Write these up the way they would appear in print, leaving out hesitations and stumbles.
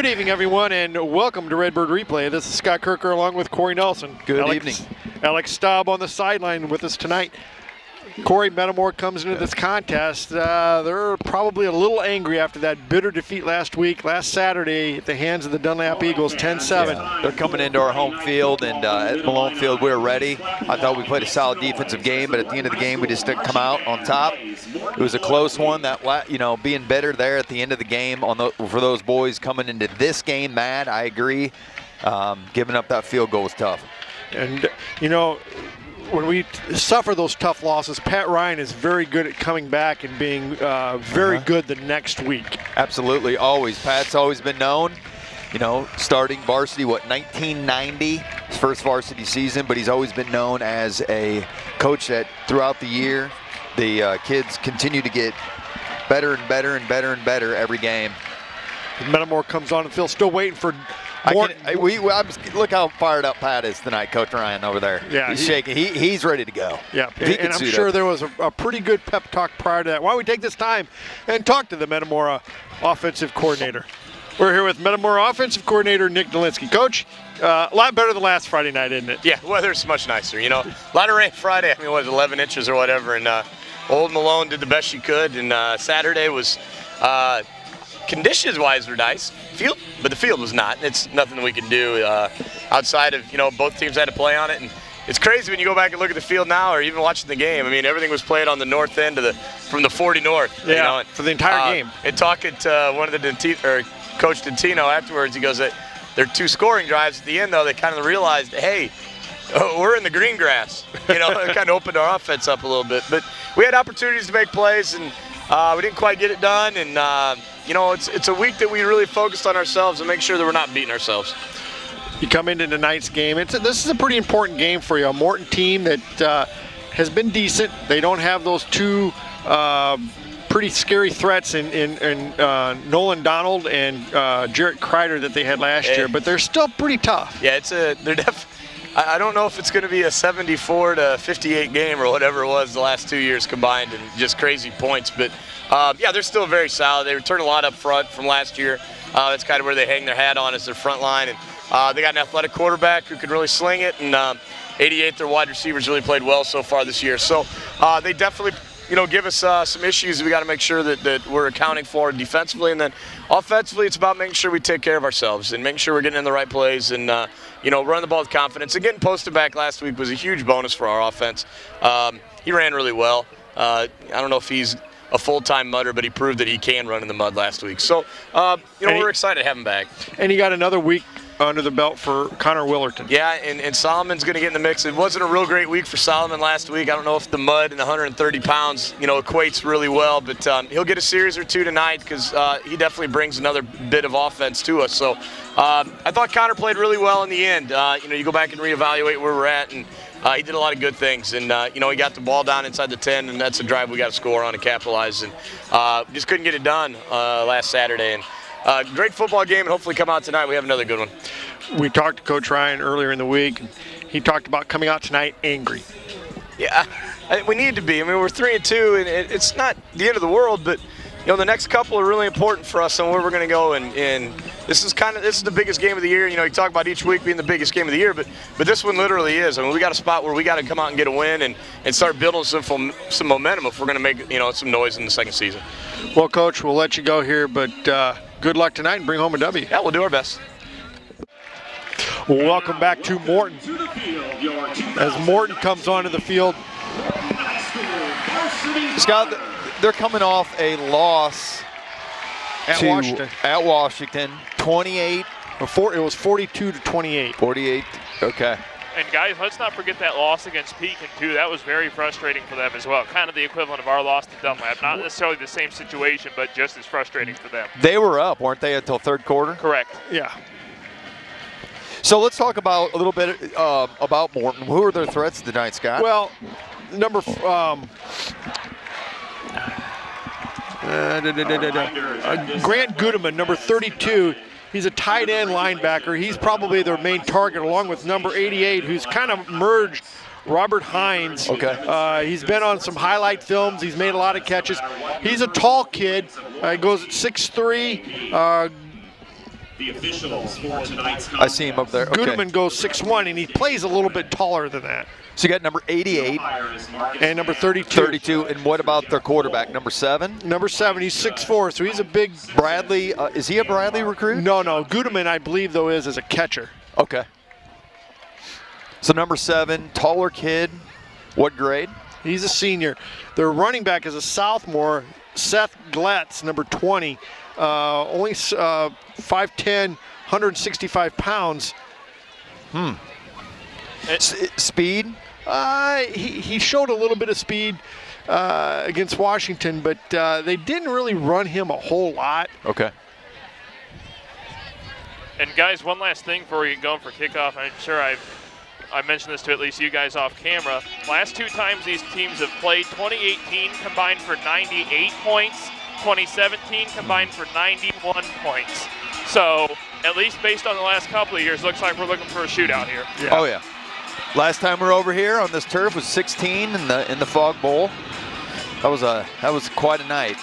Good evening, everyone, and welcome to Redbird Replay. This is Scott Kirker along with Corey Nelson. Good evening. Alex Staub on the sideline with us tonight. Corey, Metamora comes into this contest. They're probably a little angry after that bitter defeat last Saturday, at the hands of the Dunlap Eagles, 10-7. Yeah. They're coming into our home field, and at Malone Field, we were ready. I thought we played a solid defensive game, but at the end of the game, we just didn't come out on top. It was a close one. That, being bitter there at the end of the game for those boys coming into this game mad, I agree. Giving up that field goal was tough. And, when we suffer those tough losses, Pat Ryan is very good at coming back and being very good the next week. Absolutely, always. Pat's always been known, starting varsity, 1990, his first varsity season, but he's always been known as a coach that throughout the year, the kids continue to get better and better and better and better every game. Metamora comes on the field, still waiting for Morton. Look how fired up Pat is tonight, Coach Ryan over there. Yeah, he's shaking. He's ready to go. Yeah, and I'm sure there was a pretty good pep talk prior to that. Why don't we take this time and talk to the Metamora offensive coordinator? We're here with Metamora offensive coordinator Nick Dolinsky. Coach, a lot better than last Friday night, isn't it? Yeah, weather's much nicer. A lot of rain Friday. It was 11 inches or whatever, and Old Malone did the best she could, and Saturday was. Conditions-wise were nice, but the field was not. It's nothing we can do outside of, both teams had to play on it. And it's crazy when you go back and look at the field now or even watching the game. I mean, everything was played on the north end from the 40 north. Yeah, for the entire game. And talking to one of the Coach Dentino afterwards, he goes, there are two scoring drives at the end, though. They kind of realized, hey, we're in the green grass. It kind of opened our offense up a little bit. But we had opportunities to make plays, and we didn't quite get it done. And, it's a week that we really focused on ourselves and make sure that we're not beating ourselves. You come into tonight's game. This is a pretty important game for you. A Morton team that has been decent. They don't have those two pretty scary threats in Nolan Donald and Jarrett Kreider that they had last year, but they're still pretty tough. Yeah, I don't know if it's going to be a 74-58 game or whatever it was the last 2 years combined and just crazy points. But, they're still very solid. They returned a lot up front from last year. That's kind of where they hang their hat on is their front line. And they got an athletic quarterback who can really sling it. And 88, their wide receivers really played well so far this year. So they definitely give us some issues we got to make sure that we're accounting for defensively. And then offensively, it's about making sure we take care of ourselves and making sure we're getting in the right plays and, running the ball with confidence. And getting posted back last week was a huge bonus for our offense. He ran really well. I don't know if he's a full-time mudder, but he proved that he can run in the mud last week. So, we're excited to have him back. And he got another week under the belt for Connor Willerton. Yeah, and Solomon's going to get in the mix. It wasn't a real great week for Solomon last week. I don't know if the mud and 130 pounds, equates really well, but he'll get a series or two tonight because he definitely brings another bit of offense to us. So I thought Connor played really well in the end. You go back and reevaluate where we're at, and he did a lot of good things. And, he got the ball down inside the 10, and that's a drive we got to score on and capitalize. And just couldn't get it done last Saturday. And great football game, and hopefully come out tonight. We have another good one. We talked to Coach Ryan earlier in the week, and he talked about coming out tonight angry. Yeah, we need to be. I mean, we're 3-2, and it's not the end of the world, but the next couple are really important for us on where we're going to go. And this is the biggest game of the year. You talk about each week being the biggest game of the year, but this one literally is. I mean, we got a spot where we got to come out and get a win and start building some momentum if we're going to make some noise in the second season. Well, Coach, we'll let you go here, but good luck tonight and bring home a W. Yeah, we'll do our best. Welcome back to Morton. As Morton comes onto the field. Scott, they're coming off a loss at Washington. 28. It was 42-28. 48, okay. And guys, let's not forget that loss against Pekin too. That was very frustrating for them as well. Kind of the equivalent of our loss to Dunlap. Not necessarily the same situation, but just as frustrating for them. They were up, weren't they, until third quarter? Correct. Yeah. So let's talk about a little bit about Morton. Who are their threats tonight, Scott? Well, Grant Goodeman, number 32. He's a tight end linebacker. He's probably their main target, along with number 88, who's kind of merged Robert Hines. Okay. He's been on some highlight films. He's made a lot of catches. He's a tall kid. He goes at 6'3". The officials for tonight's I see him up there. Okay. Gudeman goes 6'1", and he plays a little bit taller than that. So you got number 88. And number 32. 32. And what about their quarterback, number 7? Number 7, he's 6'4", so he's a big. Bradley, is he a Bradley recruit? No. Gudeman, I believe, though, is as a catcher. Okay. So number 7, taller kid. What grade? He's a senior. Their running back is a sophomore, Seth Glatz, number 20. Only 5'10", 165 pounds. Speed? He showed a little bit of speed against Washington, but they didn't really run him a whole lot. Okay. And guys, one last thing before you go for kickoff. I'm sure I mentioned this to at least you guys off camera. Last 2 times these teams have played, 2018 combined for 98 points, 2017 combined for 91 points. So at least based on the last couple of years, looks like we're looking for a shootout here. Yeah. Oh yeah. Last time we were over here on this turf was 16 in the Fog Bowl. That was quite a night.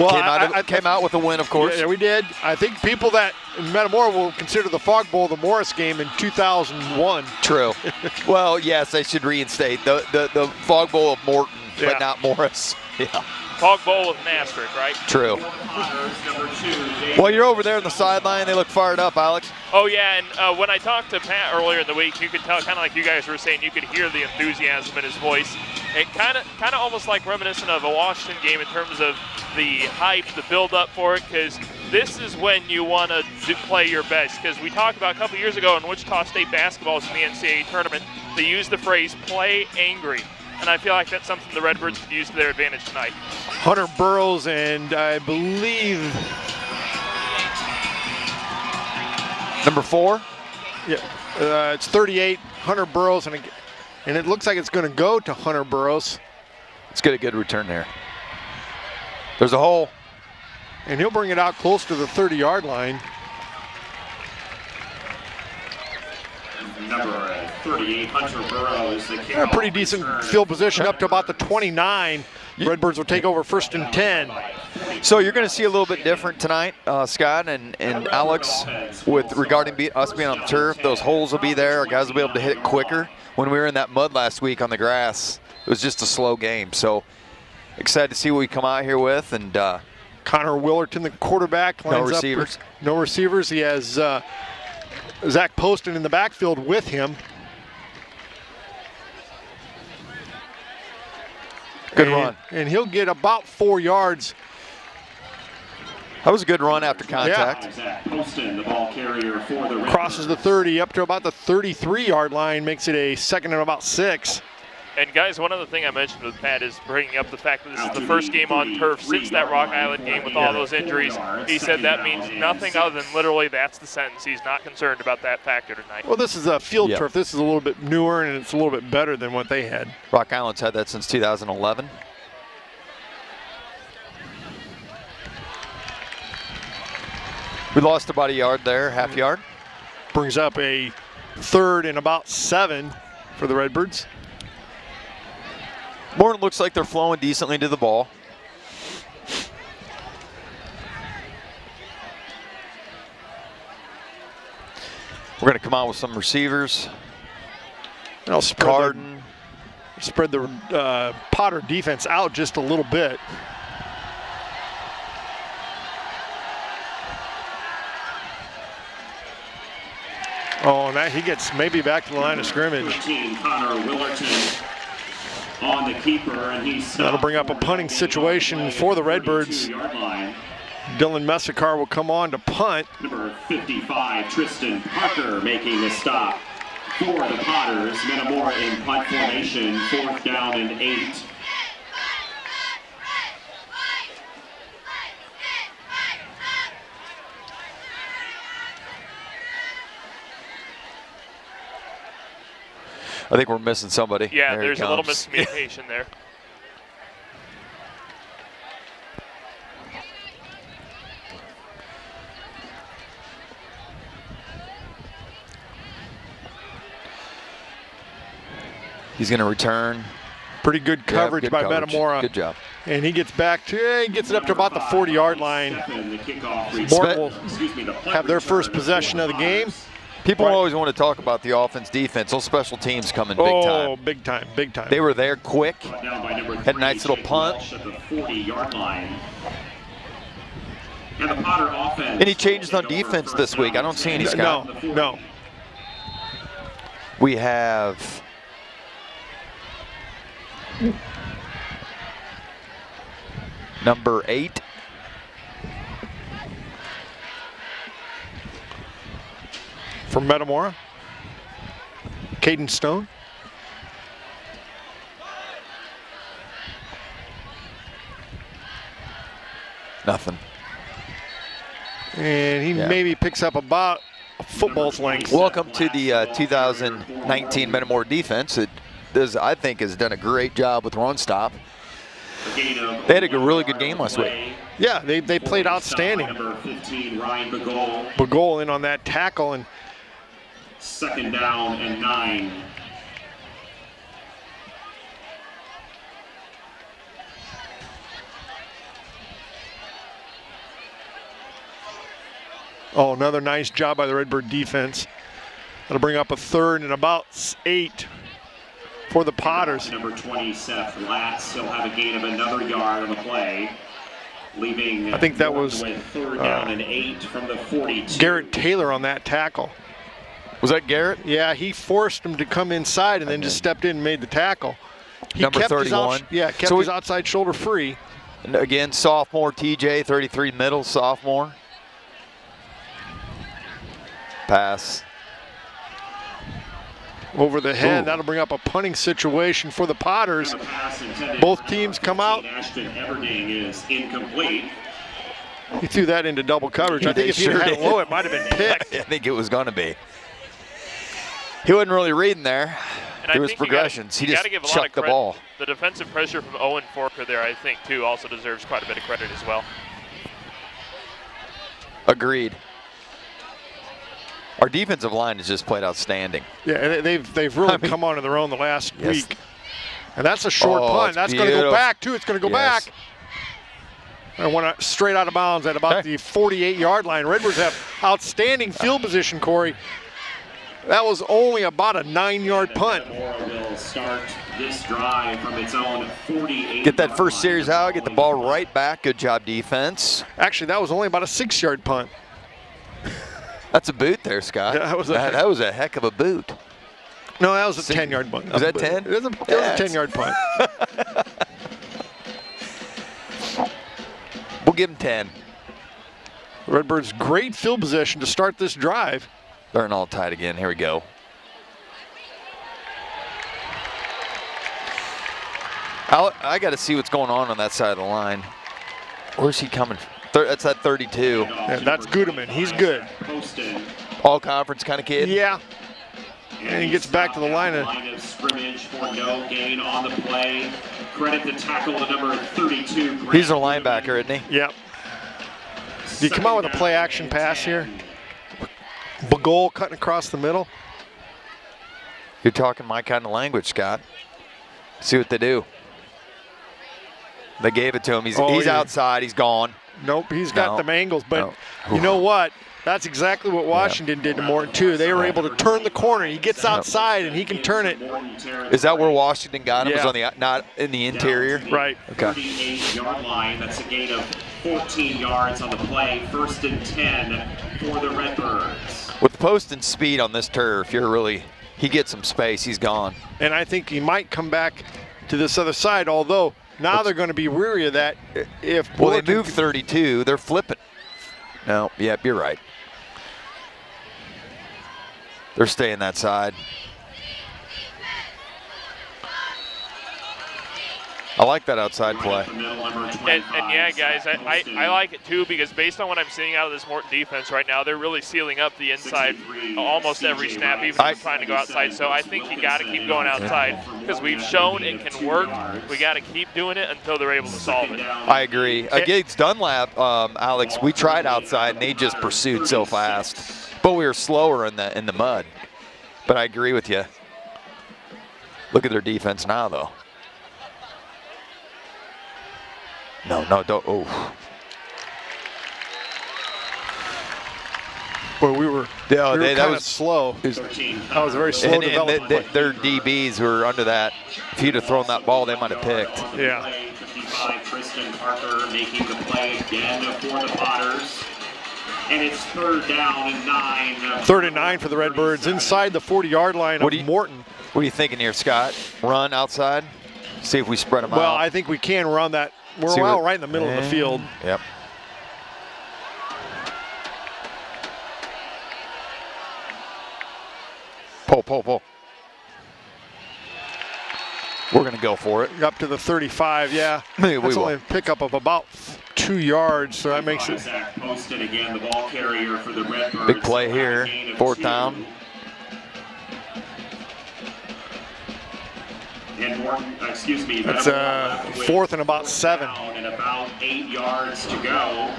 Well, came out with a win, of course. Yeah, we did. I think people that in Metamora will consider the Fog Bowl the Morris game in 2001. True. Well, yes, they should reinstate the Fog Bowl of Morton, Yeah. but not Morris. Yeah. Fog Bowl with an asterisk, right? True. Well, you're over there on the sideline. They look fired up, Alex. Oh, yeah, and when I talked to Pat earlier in the week, you could tell, kind of like you guys were saying, you could hear the enthusiasm in his voice. It kind of almost like reminiscent of a Washington game in terms of the hype, the build-up for it, because this is when you want to play your best. Because we talked about a couple years ago in Wichita State basketball was in the NCAA tournament, they used the phrase play angry. And I feel like that's something the Redbirds could use to their advantage tonight. Hunter Burroughs and I believe number 4. Yeah, it's 38. Hunter Burroughs, and it looks like it's going to go to Hunter Burroughs. Let's get a good return there. There's a hole, and he'll bring it out close to the 30-yard line. Number 38, Hunter Burroughs. A pretty decent field position up to about the 29. Redbirds will take over 1st and 10. So you're going to see a little bit different tonight, Scott and Alex, with regarding us being on the turf. Those holes will be there. Our guys will be able to hit it quicker. When we were in that mud last week on the grass, it was just a slow game. So excited to see what we come out here with. And Connor Willerton, the quarterback, lines no receivers. No receivers. He has Zach Poston in the backfield with him. Good run. And he'll get about 4 yards. That was a good run after contact. Yeah. Zach Poston, the ball carrier for the Crosses the 30 up to about the 33-yard line, makes it a 2nd and about 6. And guys, one other thing I mentioned with Pat is bringing up the fact that this is the first game on turf since that Rock Island game with all those injuries. He said that means nothing other than literally that's the sentence. He's not concerned about that factor tonight. Well, this is a field turf. This is a little bit newer, and it's a little bit better than what they had. Rock Island's had that since 2011. We lost about a yard there, half yard. Brings up a 3rd and about 7 for the Redbirds. Morton looks like they're flowing decently to the ball. We're going to come out with some receivers. I'll spread the Potter defense out just a little bit. Oh, and he gets maybe back to the line of scrimmage. 13, Connor Willerton on the keeper, and he's that'll bring up a punting situation for the Redbirds. Dylan Messacar will come on to punt. Number 55, Tristan Parker making the stop for the Potters. Metamora in punt formation, 4th down and 8. I think we're missing somebody. Yeah, there's a little miscommunication there. He's going to return. Pretty good coverage good by coverage. Metamora. Good job. And he gets back to, he gets it up to about the 40-yard line. Morton will have their first possession of the game. People always want to talk about the offense, defense. Those special teams coming big time. Oh, big time, big time. They were there quick. Had a nice little punt. Any changes on defense this week? I don't see any, Scott. No. We have number 8. From Metamora, Caden Stone. Nothing. And he maybe picks up about a football's length. Welcome to the 2019 Metamora defense. It does, I think, has done a great job with run stop. They had a really good game last week. Yeah, they played outstanding. Bagol in on that tackle, and 2nd down and 9. oh, another nice job by the Redbird defense. That'll bring up a 3rd and about 8 for the Potters. Number 20, Seth Latz. He'll have a gain of another yard on the play, leaving. I think that was 3rd down and 8 from the 42. Garrett Taylor on that tackle. Was that Garrett? Yeah, he forced him to come inside and then just stepped in and made the tackle. He Number kept 31. Kept So his outside shoulder free. And again, sophomore TJ, 33 middle, sophomore. Pass. Over the head. Ooh. That'll bring up a punting situation for the Potters. Both teams come out. Ashton Everding is incomplete. He threw that into double coverage. I think if he had it low, it might have been picked. I think it was going to be. He wasn't really reading there. And There I was think progressions. He you just gotta give a lot of chucked the credit. ball. The defensive pressure from Owen Forker there, I think, too, also deserves quite a bit of credit as well. Agreed. Our defensive line has just played outstanding. Yeah, and they've really come onto their own the last week. And that's a short Oh, punt. it's That's going to go beautiful. back, too. It's going to go back. And went straight out of bounds at about the 48-yard line. Redbirds have outstanding field position, Corey. That was only about a 9-yard punt. Will start this drive from its own 48. Get that first series out, get the ball right back. Good job, defense. Actually, that was only about a 6-yard punt. That's a boot there, Scott. Yeah, that was a heck of a boot. No, that was a 10-yard punt. Was that 10? It was a 10-yard punt. We'll give him 10. Redbirds great field position to start this drive. They're all tied again. Here we go. I got to see what's going on that side of the line. Where's he coming from? That's that 32. Yeah, that's Gudeman. He's good. All conference kind of kid. Yeah. And he gets back to the line of scrimmage for no gain on the play. Credit the tackle to number 32. He's a linebacker, isn't he? Yep. Do you come out with a play action pass here? Bagol cutting across the middle. You're talking my kind of language, Scott. See what they do. They gave it to him. He's outside. He's gone. Nope, he's got them angles. But No. you know what? That's exactly what Washington did to Morton, too. They were able to turn the corner. He gets outside, and he can turn it. Is that where Washington got him? Yeah. Was on the not in the interior? Right. Okay. 38-yard line. That's a gain of 14 yards on the play. 1st and 10 for the Redbirds. With post and speed on this turf, he gets some space. He's gone. And I think he might come back to this other side, although now they're going to be weary of that. Well, they move 32. They're flipping. No, yep, you're right. They're staying that side. I like that outside play. And yeah, guys, I like it too, because based on what I'm seeing out of this Morton defense right now, they're really sealing up the inside almost every snap, even if they're trying to go outside. So I think you got to keep going outside, because we've shown it can work. We got to keep doing it until they're able to solve it. I agree. Against Dunlap, Alex, we tried outside, and they just pursued so fast. But we were slower in the mud. But I agree with you. Look at their defense now, though. No, don't. Oh. Boy, we were That kind of was slow. That was a very slow development. Their DBs were under that. If he'd have thrown that ball, they might have picked. Yeah. 55, Tristan Parker making the play again for the Potters. And it's 3rd down and 9. 3rd and 9 for the Redbirds inside the 40-yard line of Morton. What are you thinking here, Scott? Run outside? See if we spread them out. Well, I think we can run that. We're out right in the middle of the field. Yep. Pull. We're going to go for it. Up to the 35, yeah. That's only a pickup of about 2 yards, so that makes it. Posted again, the ball carrier for the Redbirds. Big play here, 4th down. And Morton, excuse me. That's 4th and about 7. And about 8 yards to go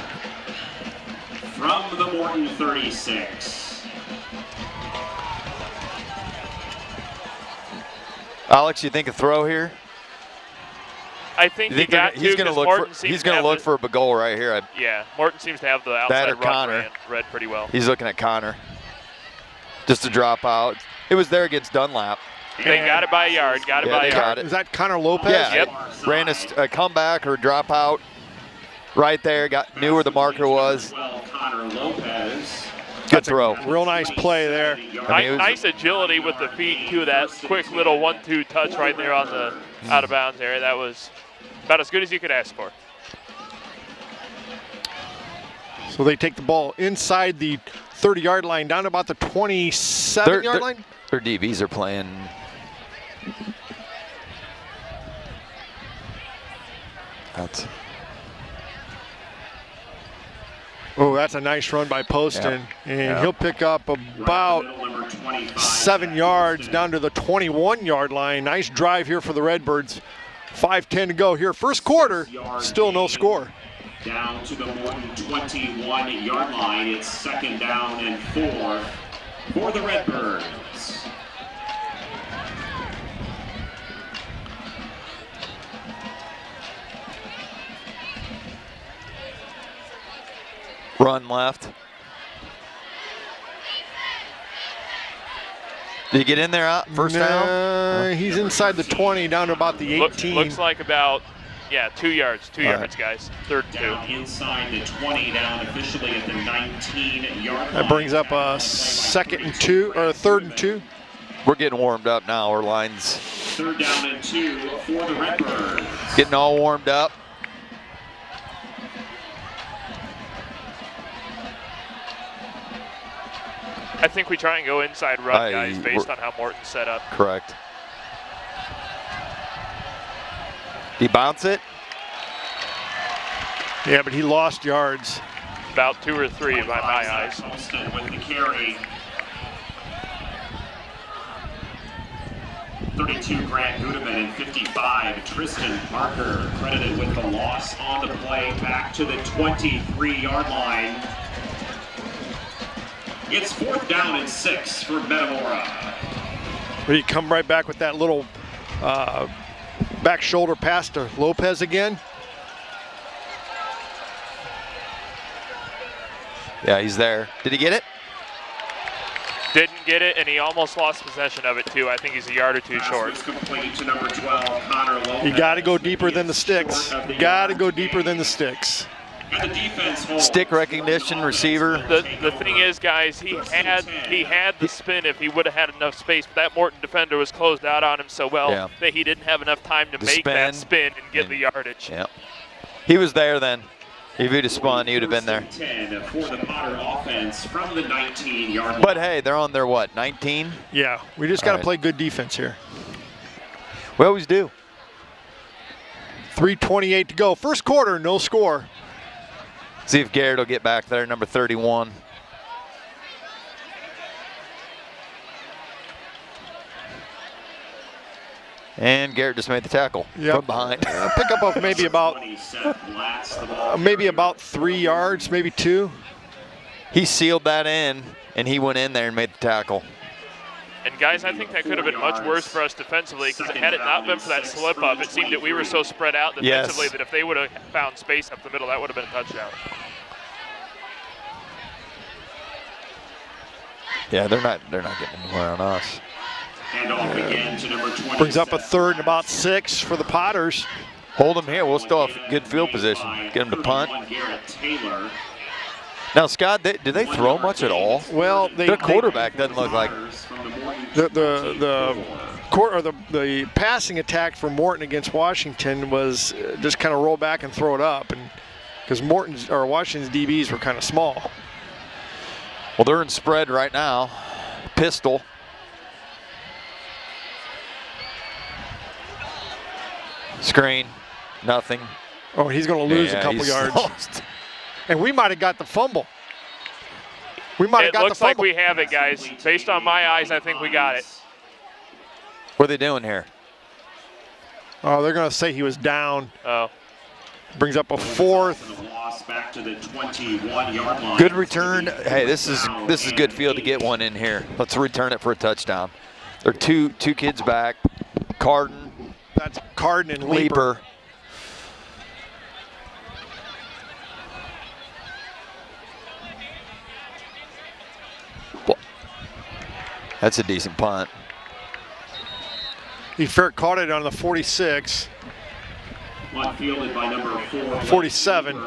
from the Morton 36. Alex, you think a throw here? I think he's going to look for a goal right here. Yeah, Morton seems to have the outside run read pretty well. He's looking at Connor. Just a drop out. It was there against Dunlap. They got it by a yard. Is that Connor Lopez? Yeah. Yep. Ran a comeback or drop out right there. Knew where the marker was. Connor Lopez. Good throw. Real nice play there. Nice agility with the feet, too. That quick little 1-2 touch right there on the out-of-bounds area. That was about as good as you could ask for. So they take the ball inside the 30-yard line, down to about the 27-yard line. Their DBs are playing. That's a nice run by Poston. And he'll pick up about 7 yards down to the 21-yard line. Nice drive here for the Redbirds. 5:10 to go here. First quarter, still no score. Down to the Morton 21-yard line. It's 2nd down and 4 for the Redbirds. Run left. Did he get in there first down? He's inside the 20, down to about the 18. Looks like about, 2 yards. 2 yards, guys. 3rd down 2. Inside the 20, down officially at the 19-yard line. That brings up a 2nd and 2, or a 3rd and 2. We're getting warmed up now. Our line's 3rd down and 2 for the Redbirds. Getting all warmed up. I think we try and go inside run, guys, based on how Morton's set up. Correct. Did he bounce it? Yeah, but he lost yards. About 2 or 3 by my eyes. With the carry. 32, Grant Gudeman, and 55, Tristan Parker, credited with the loss on the play back to the 23-yard line. It's 4th down and 6 for Metamora. But he come right back with that little back shoulder pass to Lopez again. Yeah, he's there. Did he get it? Didn't get it, and he almost lost possession of it, too. I think he's a yard or 2 short. Complete to number 12, Connor Lopez. You got to go deeper than the sticks. You got to go deeper than the sticks. And the defense stick recognition, receiver. The thing is, guys, he had the spin if he would have had enough space, but that Morton defender was closed out on him so well that he didn't have enough time to make that spin and get the yardage. Yeah, he was there then. If he'd have spun, he would have been there. 10 for the Potter offense from the 19-yard line. But hey, they're on their what, 19? Yeah, we just got to play good defense here. We always do. 3:28 to go. First quarter, no score. See if Garrett will get back there, number 31. And Garrett just made the tackle from behind. Pickup of maybe about 3 yards, maybe 2. He sealed that in, and he went in there and made the tackle. And guys, I think that could have been much worse for us defensively, because had it not been for that slip up, it seemed that we were so spread out defensively that if they would have found space up the middle, that would have been a touchdown. Yeah, they're not getting anywhere on us. And off again to number 20. Brings up a 3rd and about 6 for the Potters. Hold them here. We'll still have good field position. Get them to punt. Now, Scott, did they throw much at all? Well, their quarterback doesn't look like the passing attack for Morton against Washington was just kind of roll back and throw it up, and because Washington's DBs were kind of small. Well, they're in spread right now. Pistol. Screen, nothing. Oh, he's going to lose a couple he's yards. lost. And we might have got the fumble. We might have got the looks like fumble. we have it, guys. Based on my eyes, I think we got it. What are they doing here? Oh, they're going to say he was down. Oh. Brings up a 4th. Back to the 21-yard line. Good return. Hey, this is good field to get one in here. Let's return it for a touchdown. There are two kids back. Carden. That's Carden and Leaper. Well, that's a decent punt. He caught it on the 46. Fielded by number 47.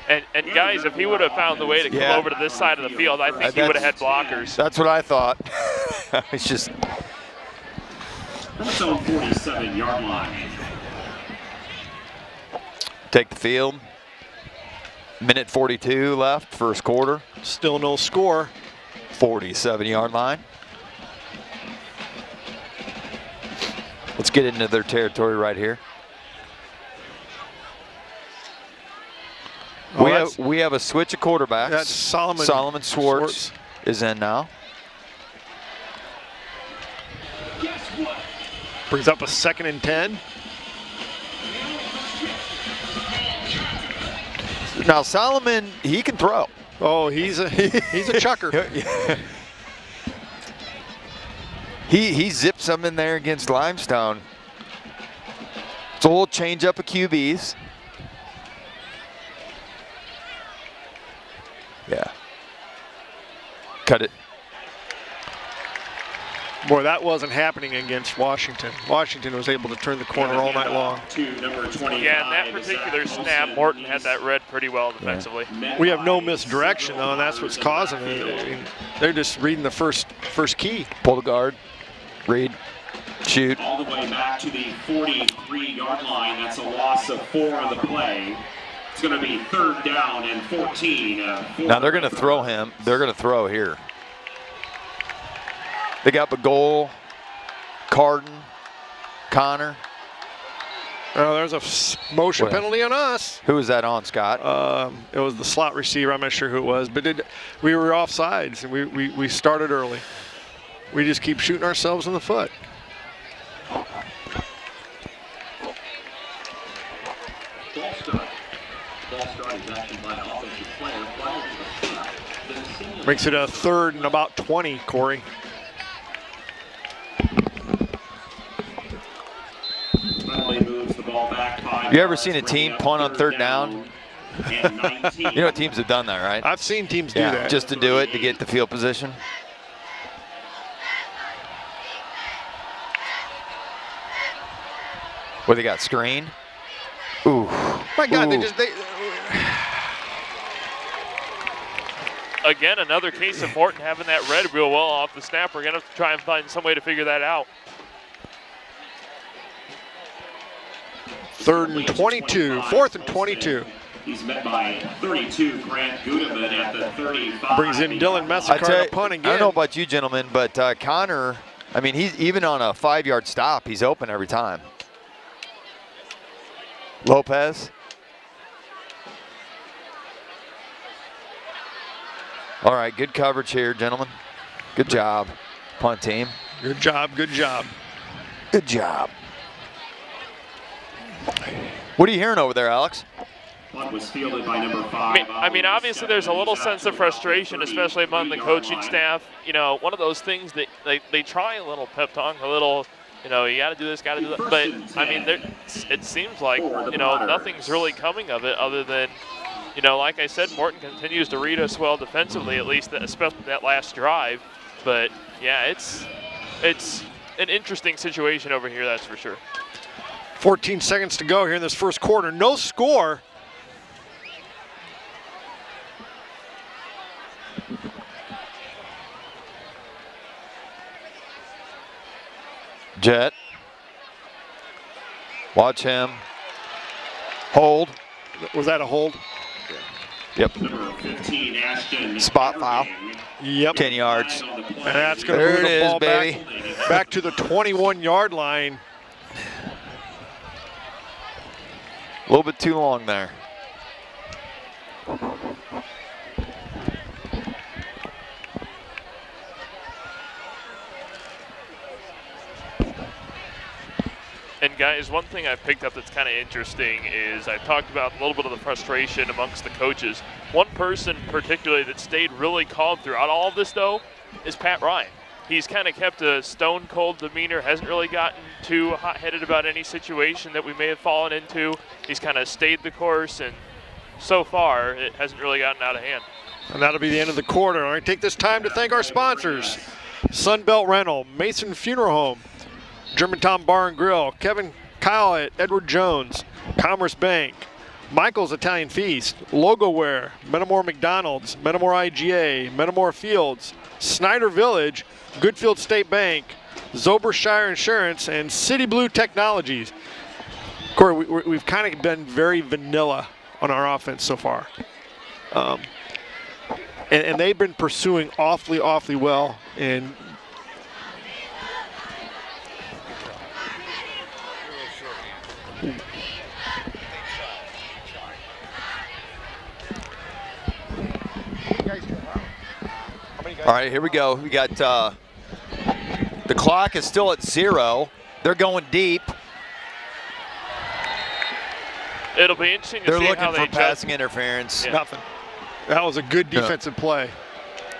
And guys, if he would have found the way to come over to this side of the field, I think he would have had blockers. That's what I thought. It's just. That's on 47-yard line. Take the field. Minute 42 left, first quarter. Still no score. 47-yard line. Let's get into their territory right here. We have a switch of quarterbacks. That's Solomon Schwartz is in now. Brings up a 2nd and 10. Now Solomon, he can throw. Oh, he's a chucker. He zipped some in there against Limestone. It's a little change up of QBs. Yeah. Cut it. Boy, that wasn't happening against Washington. Washington was able to turn the corner all night long. Yeah, in that particular snap, Morton had that read pretty well defensively. We have no misdirection, though, and that's what's causing it. I mean, they're just reading the first key. Pull the guard. Read. Shoot. All the way back to the 43-yard line. That's a loss of 4 on the play. It's going to be 3rd down and 14. Now they're going to throw him. They're going to throw here. They got Bagol, Carden, Connor. Oh, there's a motion penalty on us. Who was that on, Scott? It was the slot receiver. I'm not sure who it was, but we were offsides, and we started early. We just keep shooting ourselves in the foot. Makes it a 3rd and about 20, Corey. You ever seen a team punt on 3rd down? You know what teams have done that, right? I've seen teams do that. Just to do it, to get the field position. What, they got screen? Ooh. My God, Ooh. Again, another case of Morton having that read real well off the snap. We're going to have to try and find some way to figure that out. 3rd and 22, 4th and 22. He's met by 32, Grant Gudeman at the 35. Brings in Dylan Messicar to punt again. I don't know about you gentlemen, but Connor, I mean, he's even on a 5-yard stop, he's open every time. Lopez. All right, good coverage here, gentlemen. Good job, punt team. Good job, good job. Good job. What are you hearing over there, Alex? Punt was fielded by number 5. I mean, obviously there's a little sense of frustration, especially among the coaching staff. You know, one of those things that they try a little pep talk, a little, you know, you got to do this, got to do that. But, I mean, it seems like, you know, nothing's really coming of it other than, you know, like I said, Morton continues to read us well defensively, at least especially that last drive. But, yeah, it's an interesting situation over here, that's for sure. 14 seconds to go here in this first quarter. No score. Jet. Watch him. Hold. Was that a hold? Yep. Number 15, Ashton. Spot foul. Yep. 10 yards. And that's going to There move it the is, ball baby. back to the 21-yard line. A little bit too long there. And guys, one thing I picked up that's kind of interesting is I talked about a little bit of the frustration amongst the coaches. One person particularly that stayed really calm throughout all of this, though, is Pat Ryan. He's kind of kept a stone-cold demeanor, hasn't really gotten too hot-headed about any situation that we may have fallen into. He's kind of stayed the course, and so far, it hasn't really gotten out of hand. And that'll be the end of the quarter. I take this time to thank our sponsors: Sunbelt Rental, Mason Funeral Home, Germantown Bar and Grill, Kevin Kyle at Edward Jones, Commerce Bank, Michael's Italian Feast, Logoware, Metamora McDonald's, Metamora IGA, Metamora Fields, Snyder Village, Goodfield State Bank, Zobershire Insurance, and City Blue Technologies. Corey, we've kind of been very vanilla on our offense so far. And they've been pursuing awfully well. And All right, here we go. We got the clock is still at 0. They're going deep. It'll be interesting to They're see looking how for they passing interference. Yeah. nothing. That was a good defensive play.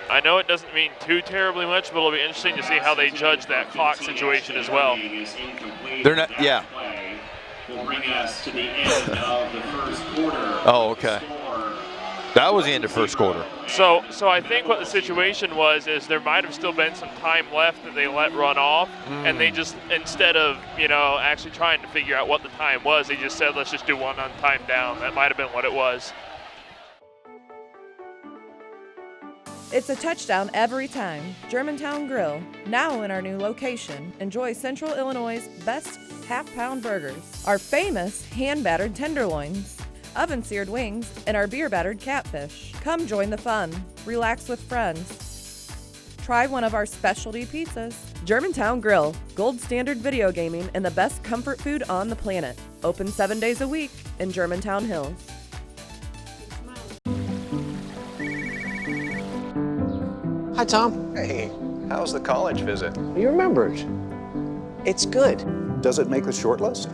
I know it doesn't mean too terribly much, but it'll be interesting to see how they judge that clock situation as well. They're not, yeah. Will bring us to the end of the first quarter. Oh, okay. That was the end of first quarter. So I think what the situation was is there might have still been some time left that they let run off, and they just, instead of, you know, actually trying to figure out what the time was, they just said, let's just do one on time down. That might have been what it was. It's a touchdown every time. Germantown Grill, now in our new location. Enjoy Central Illinois' best half-pound burgers, our famous hand-battered tenderloins, oven-seared wings, and our beer-battered catfish. Come join the fun. Relax with friends. Try one of our specialty pizzas. Germantown Grill, gold standard video gaming and the best comfort food on the planet. Open 7 days a week in Germantown Hills. Hi, Tom. Hey, how's the college visit? You remembered. It's good. Does it make the short list?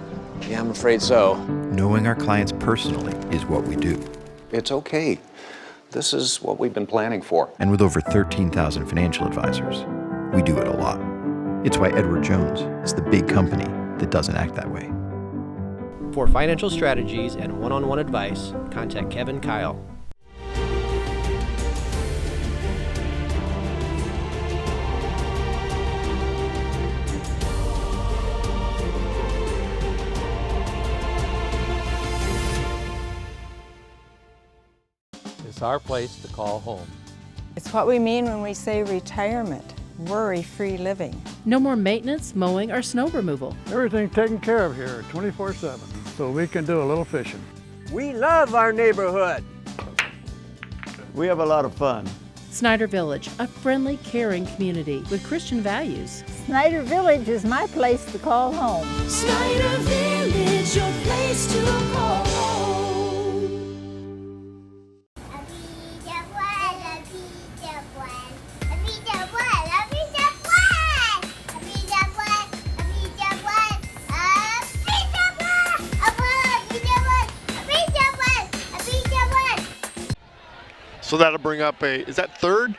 Yeah, I'm afraid so. Knowing our clients personally is what we do. It's okay. This is what we've been planning for. And with over 13,000 financial advisors, we do it a lot. It's why Edward Jones is the big company that doesn't act that way. For financial strategies and one-on-one advice, contact Kevin Kyle. It's our place to call home. It's what we mean when we say retirement, worry-free living. No more maintenance, mowing, or snow removal. Everything's taken care of here 24/7, so we can do a little fishing. We love our neighborhood. We have a lot of fun. Snyder Village, a friendly, caring community with Christian values. Snyder Village is my place to call home. Snyder Village, your place to call home. So that'll bring up is that third?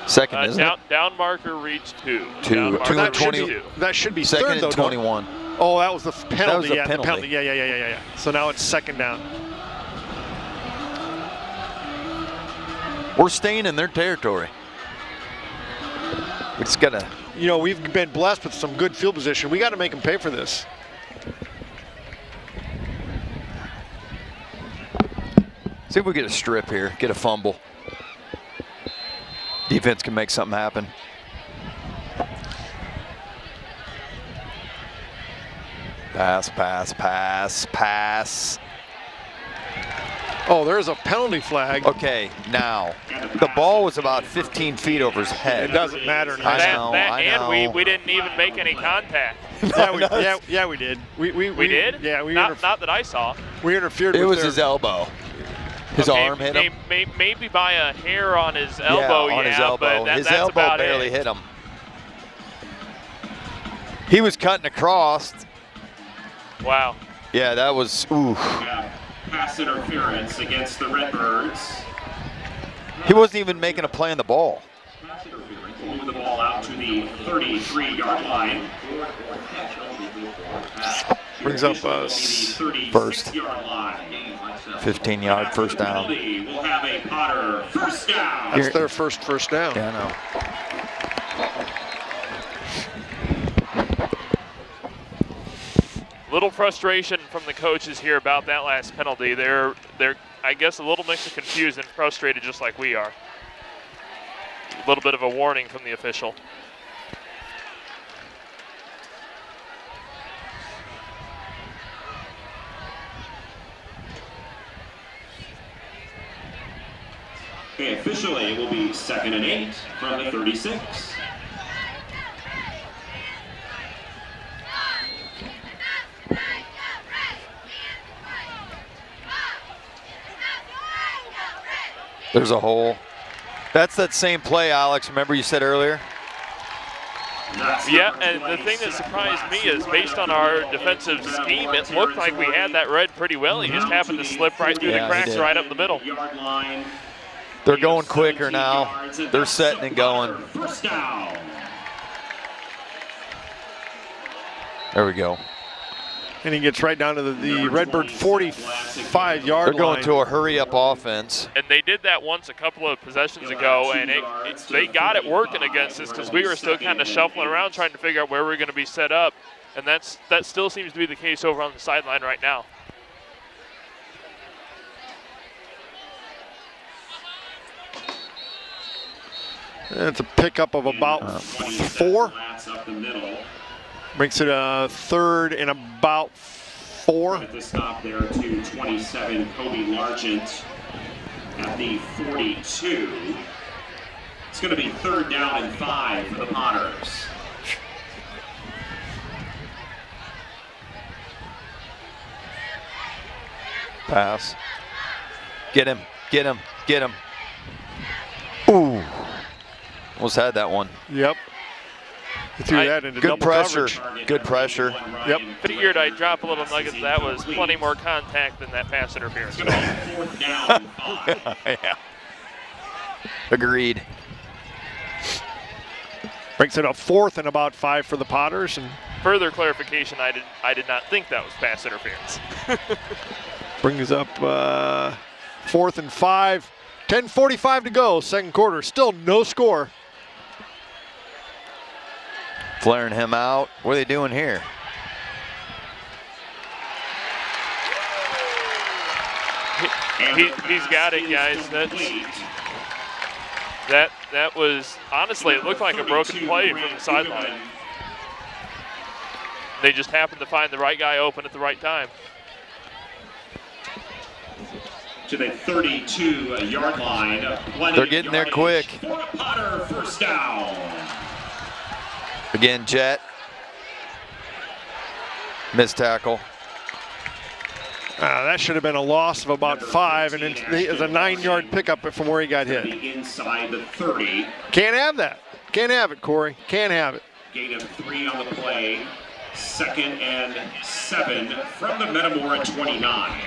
Second, isn't it? Down marker reached 2. 2 and 20. That should be second third, though. and 21. Oh, that was the penalty. That was the yeah, penalty. the penalty. Yeah. So now it's second down. We're staying in their territory. We just gotta. You know, we've been blessed with some good field position. We got to make them pay for this. See if we get a strip here, get a fumble. Defense can make something happen. Pass, pass, pass, pass. Oh, there's a penalty flag. Okay, now, the ball was about 15 feet over his head. It doesn't matter. I know. And we didn't even make any contact. Yeah, we did. We did? Yeah, not that I saw. We interfered with it was his elbow. His arm hit him. Maybe by a hair on his elbow, on his elbow. But his that's elbow about barely it. hit him. He was cutting across. Wow. Yeah, that was, ooh. Pass interference against the Redbirds. He wasn't even making a play on the ball. Pass interference will move the ball out to the 33-yard line. Brings up first. 15-yard first down. We'll have a Potter first down. That's their first down. Yeah, I know. Little frustration from the coaches here about that last penalty. They're I guess a little mix of confused and frustrated just like we are. A little bit of a warning from the official. Okay, officially it will be 2nd and 8 from the 36. There's a hole. That's that same play, Alex. Remember you said earlier? Yeah, and the thing that surprised me is based on our defensive scheme, it looked like we had that read pretty well. He just happened to slip right through the cracks right up the middle. They're going quicker now. They're setting and going. First down. There we go. And he gets right down to the Redbird 45-yard line. They're going to a hurry-up offense. And they did that once a couple of possessions ago, and they got it working against us because we were still kind of shuffling around trying to figure out where we were going to be set up. And that still seems to be the case over on the sideline right now. It's a pickup of about 4. Makes it a 3rd and about 4. At the stop there to 27, Kobe Largent at the 42. It's going to be 3rd down and 5 for the Potters. Pass. Get him, get him, get him. Ooh. Almost had that one. Yep. He threw that into good double pressure. coverage. Good pressure. Yep. Figured I'd drop a little nugget. That was plenty more contact than that pass interference call. 4th down and 5. Yeah. Agreed. Brings it up 4th and about 5 for the Potters. And further clarification, I did not think that was pass interference. brings up 4th and 5. 10:45 to go, second quarter. Still no score. Flaring him out. What are they doing here? He's got it, guys. That was, honestly, it looked like a broken play from the sideline. They just happened to find the right guy open at the right time. To the 32-yard line. They're getting there quick. For Potter, first down. Again, Jet. Missed tackle. That should have been a loss of about 5, and it was a 9-yard pickup from where he got hit. Inside the 30. Can't have that. Can't have it, Corey. Can't have it. Gain of 3 on the play. 2nd and 7 from the Metamora 29.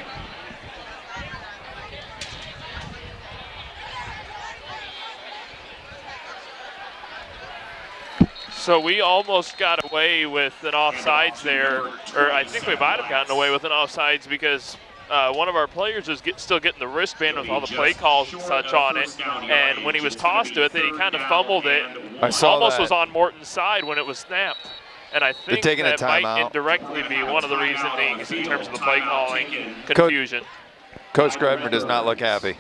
So we almost got away with an offsides there, or I think we might have gotten away with an offsides because one of our players was still getting the wristband with all the play calls and such on it, and when he was tossed to it, then he kind of fumbled it. I saw almost that. was on Morton's side when it was snapped. And I think that might indirectly be one of the reasons in terms of the play calling confusion. Coach Grebner does not look happy.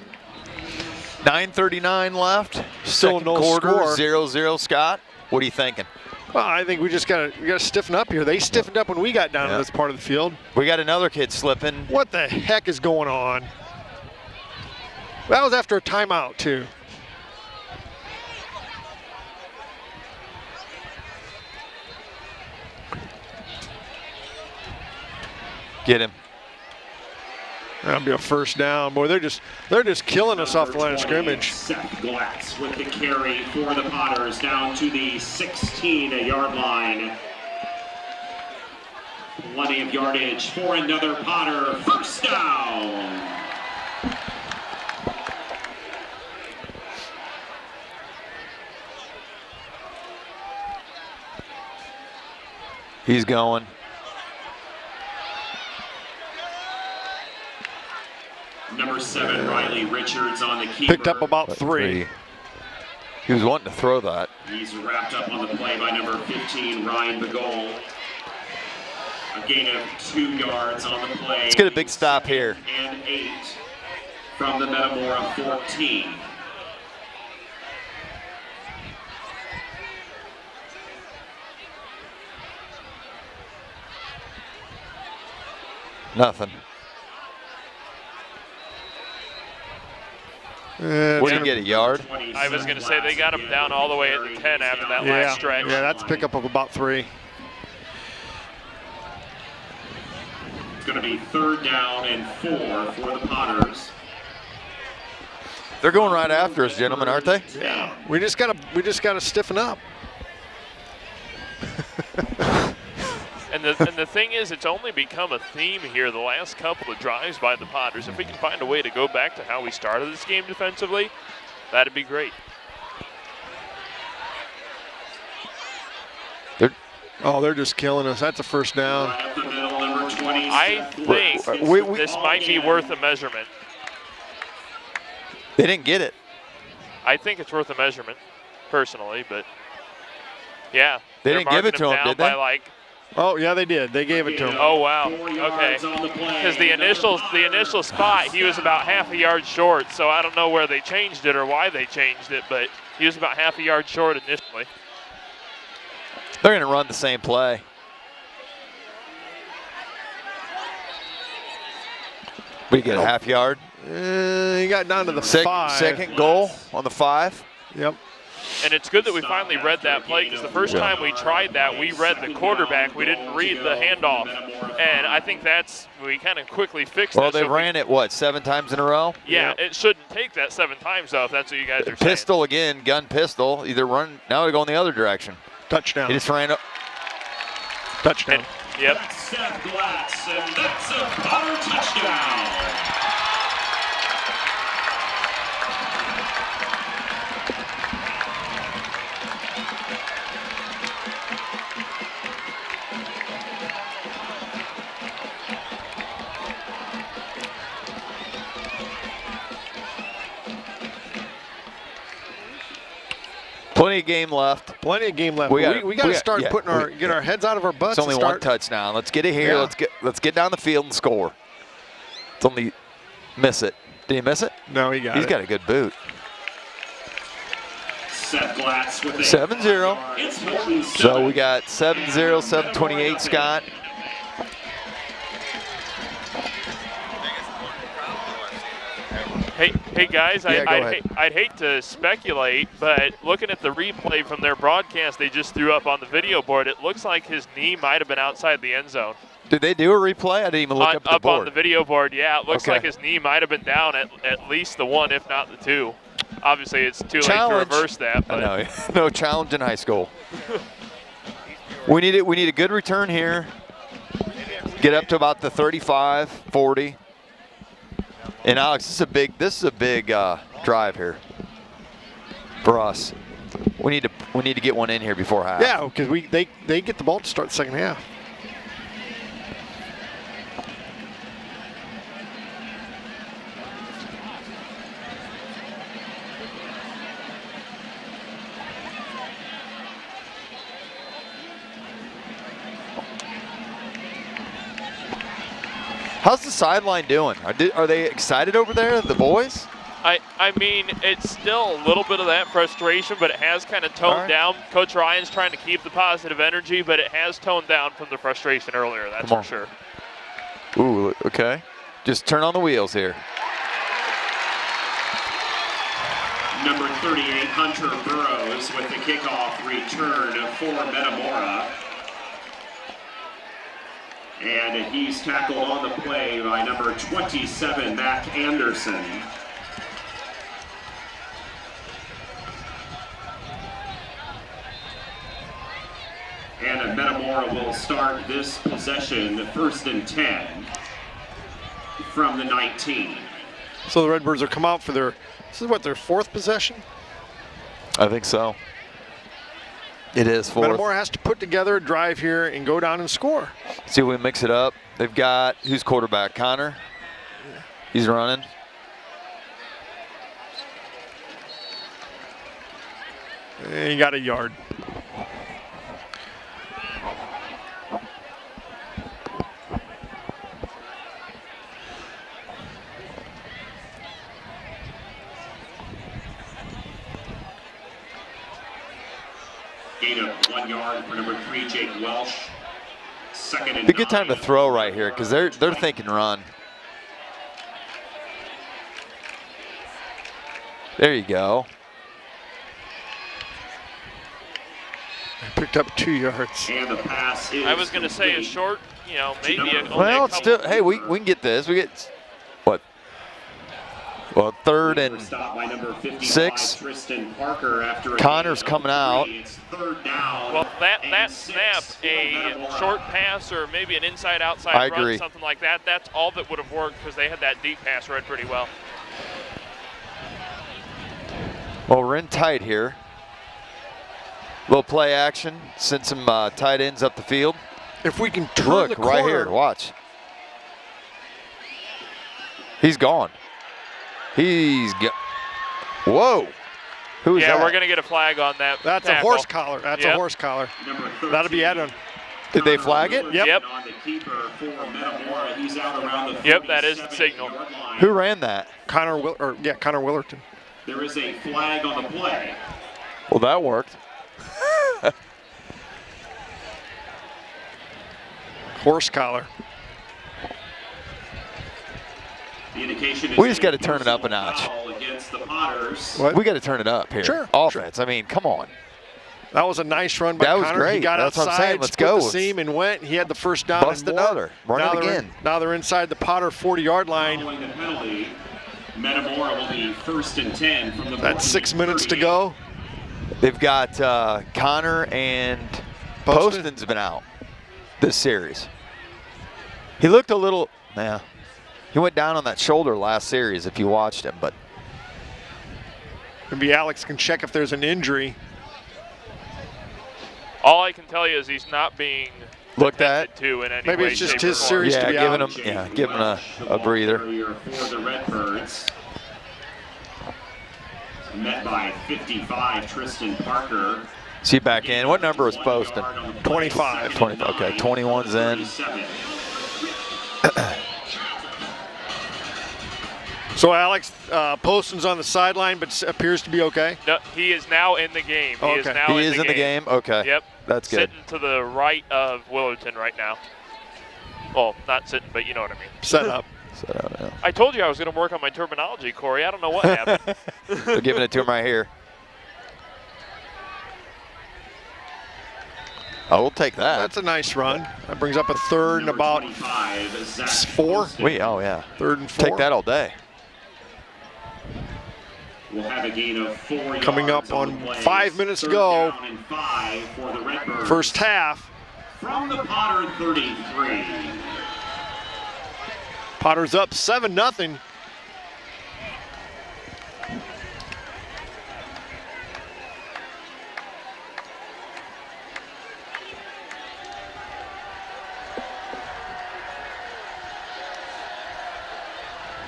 9:39 left. Still Second no quarter, score. 0-0. Scott, what are you thinking? Well, I think we gotta stiffen up here. They stiffened up when we got down to this part of the field. We got another kid slipping. What the heck is going on? That was after a timeout too. Get him. That'll be a first down. Boy, they're just killing us off the line of scrimmage. Seth Glatz with the carry for the Potters down to the 16-yard line. Plenty of yardage for another Potter. First down. He's going. Number 7, Riley Richards on the keeper. Picked up about 3. He was wanting to throw that. He's wrapped up on the play by number 15, Ryan Bagol. A gain of 2 yards on the play. Let's get a big stop here. And 8 from the Metamora 14. Nothing. What did he get, a yard? I was going to say they got him down all the way at the 10 after that last stretch. Yeah, that's a pickup of about 3. It's going to be 3rd down and 4 for the Potters. They're going right after us, gentlemen, aren't they? Yeah. We just gotta stiffen up. And the thing is, it's only become a theme here the last couple of drives by the Potters. If we can find a way to go back to how we started this game defensively, that'd be great. They're just killing us. That's a first down. I think this might be worth a measurement. They didn't get it. I think it's worth a measurement, personally, but yeah. They didn't give it to him, did they? Oh, yeah, they did. They gave it to him. Oh, wow. Okay. Because the initial spot, he was about half a yard short, so I don't know where they changed it or why they changed it, but he was about half a yard short initially. They're going to run the same play. We get a half yard. He got down to the 5. Second goal on the 5. Yep. And it's good that we finally read that play, because the first time we tried that, we read the quarterback. We didn't read the handoff. And I think we kind of quickly fixed that. Well, they ran it, what, 7 times in a row? Yeah, it shouldn't take that 7 times, though, if that's what you guys are saying. Pistol again, gun pistol. Either run, now we go in the other direction. Touchdown. He just ran up. Touchdown. Yep. That's Seth Glatz, and that's a Potter touchdown. Plenty of game left. Plenty of game left. We got to start get our heads out of our butts. It's only one touchdown. Let's get it here. Yeah. Let's get down the field and score. It's only miss it. Did he miss it? No, he got He's it. got a good boot. Seth Glatz with a 7-0. It's Morton. So we got 7-0, 7:28, Scott. Hey guys, I'd hate to speculate, but looking at the replay from their broadcast they just threw up on the video board, it looks like his knee might have been outside the end zone. Did they do a replay? I didn't even look up at the board. On the video board, yeah. It looks like his knee might have been down at least the 1, if not the 2. Obviously, it's too late to reverse that. But. I know. No challenge in high school. We need a good return here. Get up to about the 35, 40. And Alex, this is a big drive here for us. We need to get one in here before half. Yeah, because they get the ball to start the second half. How's the sideline doing? Are they excited over there, the boys? I mean, it's still a little bit of that frustration, but it has kind of toned down. Coach Ryan's trying to keep the positive energy, but it has toned down from the frustration earlier, that's for sure. Ooh, okay. Just turn on the wheels here. Number 38, Hunter Burrows with the kickoff return for Metamora. And he's tackled on the play by number 27, Mac Anderson. And Metamora will start this possession, 1st and 10 from the 19. So the Redbirds are come out for their, this is what, their 4th possession? I think so. It is 4th. Metamora has to put together a drive here and go down and score. See if we mix it up. They've got, who's quarterback? Connor? He's running. And he got a yard. Gain of 1 yard for number 3, Jake Welsh. 2nd and Be a good time to throw right here because they're thinking run. There you go. Picked up 2 yards. And the pass is I was going to say a short, you know, maybe a Well, it's still, hey, we can get this. We get, what? Well, 3rd and 6. Tristan Parker after Connor's coming out. Well, that snap, a short pass or maybe an inside-outside I run, agree. something like that, that's all that would have worked because they had that deep pass read pretty well. Well, we're in tight here. Little play action, send some tight ends up the field. If we can turn Look, the corner. right here, watch. He's gone. Whoa. Who is that? Yeah, we're going to get a flag on that. That's tackle. a horse collar. That's a horse collar. That'll be added. Did they flag it? Yep. Yep, that is the signal. Who ran that? Connor Willerton. There is a flag on the play. Well, that worked. Horse collar. The indication is We just got to turn it up a notch. against the Potters. We got to turn it up here. Sure. Offense. I mean, come on. That was a nice run by That was Connor. great. He got That's what I'm outside, saying. Let's split go. the seam and went. He had the first down. Bust and more. another. Run it again. Now they're inside the Potter 40-yard line. Following the penalty, Metamora will be 1st and 10 from the That's 6 minutes to go. They've got Connor and Poston's been out this series. He looked a little, he went down on that shoulder last series if you watched him, but. Maybe Alex can check if there's an injury. All I can tell you is he's not being looked at to in any Maybe way, it's just shape, his or form. series to be giving out. him, giving a breather. For the Redbirds. Met by 55, Tristan Parker. Is he back in? What number was Poston? 25. 20, okay, 21's in. So Alex, Poston's on the sideline, but appears to be okay. No, he is now in the game. He is now He is in the game? Okay. Yep. That's good. Sitting to the right of Willerton right now. Well, not sitting, but you know what I mean. Set up. I told you I was going to work on my terminology, Corey. I don't know what happened. They're giving it to him right here. Oh, we'll take that. That's a nice run. That brings up a 3rd and about 4. Oh, yeah. 3rd and 4. Take that all day. We'll have a gain of 4 Coming yards up on the play. 5 minutes to 3rd go. down and 5 for the Redbirds. First half. From the Potter 33. Potter's up 7-0.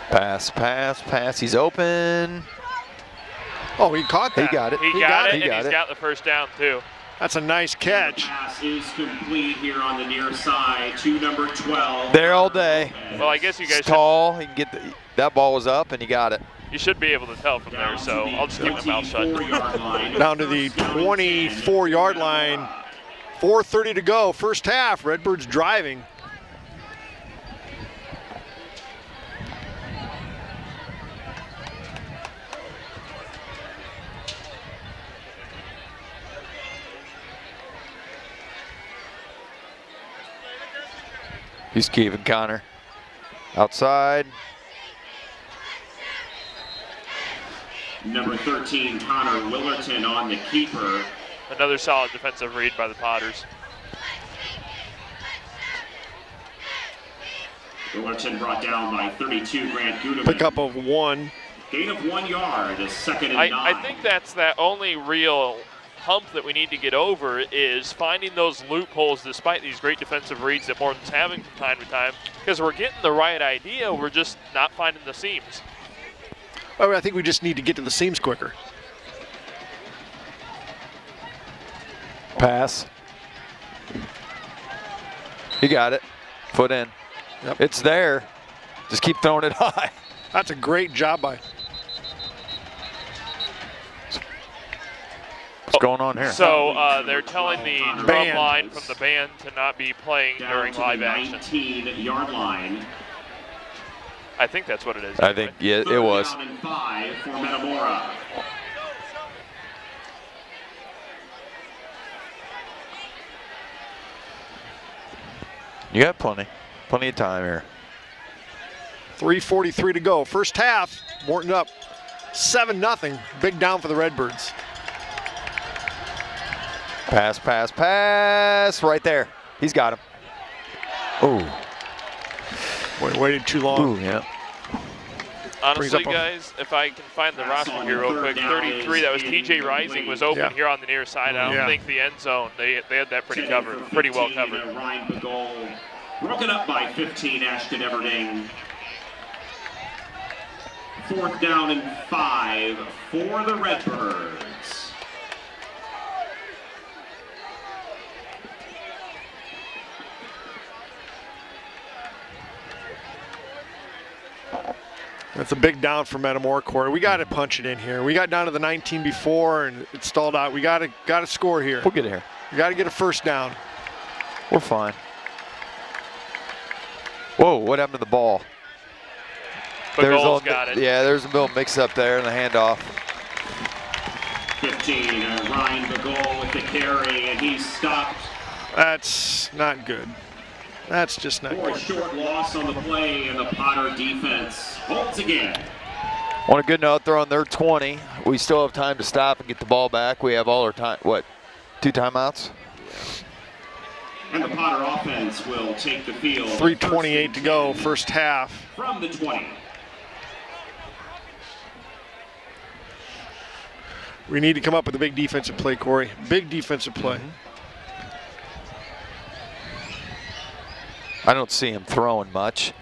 Pass, pass, pass. He's open. Oh, he caught that. He got it. He got it, and he's got the first down, too. That's a nice catch. The pass is complete here on the near side to number 12. There all day. Well, I guess you guys He's tall. He can get that ball was up, and he got it. You should be able to tell from there, so I'll just keep my mouth shut. Down to the 24-yard line. 4:30 to go. First half. Redbirds driving. He's keeping Connor. Outside. Number 13, Connor Willerton on the keeper. Another solid defensive read by the Potters. Willerton brought down by 32, Grant Gudeman. Pickup of 1. Gain of 1 yard, a second and 9. I think that's that only real hump that we need to get over is finding those loopholes despite these great defensive reads that Morton's having from time to time, because we're getting the right idea, we're just not finding the seams. Oh, I think we just need to get to the seams quicker. Pass. He got it. Foot in. Yep. It's there. Just keep throwing it high. That's a great job by. What's going on here? So they're telling the drum Band. line from the band to not be playing during live action. 19-yard line. I think that's what it is. I think, yeah, it was. Third down and 5 for Metamora. You got plenty of time here. 3:43 to go. First half. Morton up 7-0. Big down for the Redbirds. Pass, pass, pass. Right there. He's got him. Ooh. Waited too long. Ooh, yeah. Honestly, guys, if I can find the roster here real quick, 33, that was TJ Rising, was open here on the near side. I don't think the end zone, they had that pretty covered, pretty well covered. Ryan Bagol broken up by 15, Ashton Everding. 4th down and 5 for the Redbirds. That's a big down for Metamora, Corey. We got to punch it in here. We got down to the 19 before, and it stalled out. We got to score here. We'll get it here. We got to get a first down. We're fine. Whoa, what happened to the ball? Bagol's got it. Yeah, there's a little mix-up there in the handoff. 15, Ryan Bagol with the carry, and he's stopped. That's not good. That's just not For a good. short loss on the play, and the Potter defense holds again. On a good note, they're on their 20. We still have time to stop and get the ball back. We have all our time, 2 timeouts? And the Potter offense will take the field. 3:28 to go, first half. From the 20. We need to come up with a big defensive play, Corey. Big defensive play. I don't see him throwing much,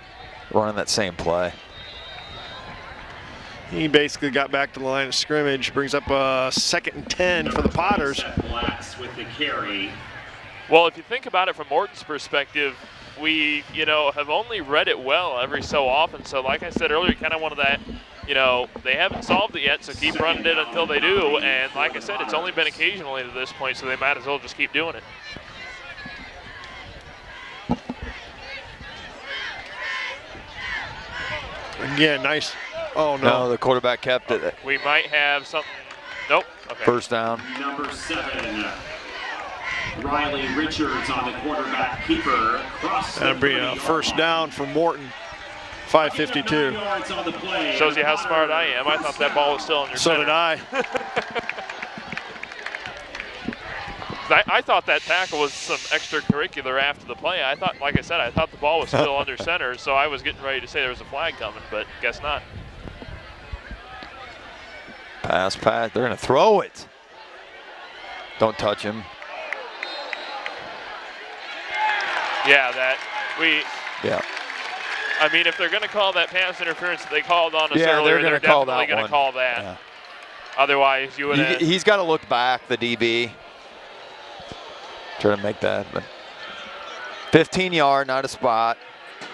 running that same play. He basically got back to the line of scrimmage, brings up a 2nd and 10 for the Potters. Blacks with the carry. Well, if you think about it from Morton's perspective, we, have only read it well every so often. So like I said earlier, kind of one of that, they haven't solved it yet, so keep running it until they do. And like I said, it's only been occasionally to this point, so they might as well just keep doing it. Again, nice. Oh, no. No, the quarterback kept it. We might have something. Nope. Okay. First down. Number 7, Riley Richards on the quarterback keeper. That'll be a first down for Morton. 5:52. Shows you how smart I am. I thought that ball was still in your So center. did I. I thought that tackle was some extracurricular after the play. I thought, like I said, I thought the ball was still under center, so I was getting ready to say there was a flag coming, but guess not. Pass. They're going to throw it. Don't touch him. Yeah, Yeah. I mean, if they're going to call that pass interference that they called on us earlier, they're going to call definitely that going to call that. Yeah. Otherwise, you would have. He's got to look back, the DB. Try to make that. But 15 yard, not a spot.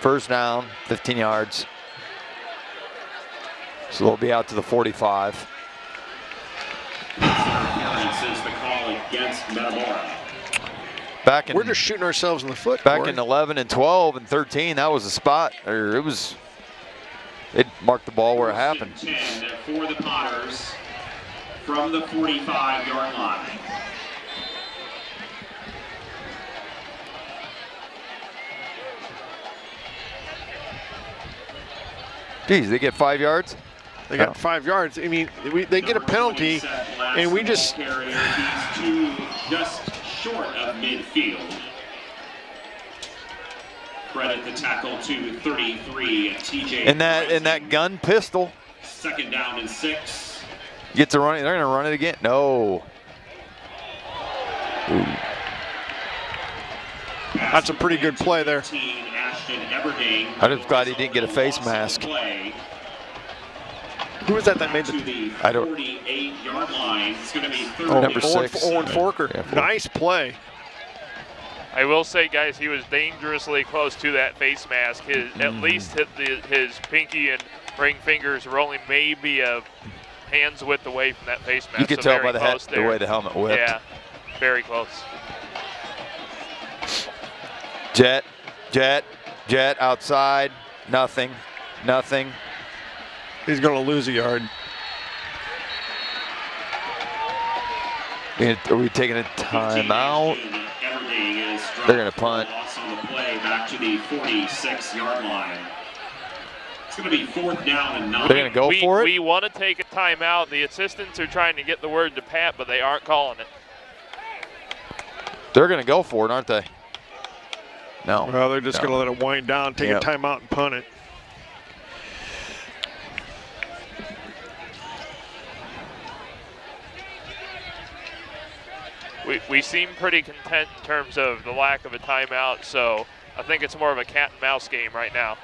First down, 15 yards. So they'll be out to the 45. Interference is the call against Metamora. We're just shooting ourselves in the foot. Back Corey. in 11 and 12 and 13, that was a spot. Or it marked the ball where it happened. 10 for the Potters from the 45-yard line. Geez, they get 5 yards? They got 5 yards. I mean, they get a penalty, and we just. He's just short of midfield. Credit the tackle to 33, TJ. In that gun pistol. Second down and 6. Gets a run. They're going to run it again. No. Ooh. That's a pretty good play there. I'm just glad he didn't get a face mask. Who was that made the? I don't. 48-yard line. It's going to be number 6. Owen Forker. Yeah, nice play. I will say, guys, he was dangerously close to that face mask. At least hit his pinky and ring fingers were only maybe a hand's width away from that face mask. You could tell by the way the helmet whipped. Yeah, very close. Jet outside. Nothing. He's going to lose a yard. Are we taking a timeout? They're going to punt. Loss on the play back to the 46-yard line. It's going to be 4th down and 9. They're going to go for it? We want to take a timeout. The assistants are trying to get the word to Pat, but they aren't calling it. They're going to go for it, aren't they? No. Well, they're just going to let it wind down, take a timeout, and punt it. We seem pretty content in terms of the lack of a timeout, so I think it's more of a cat and mouse game right now.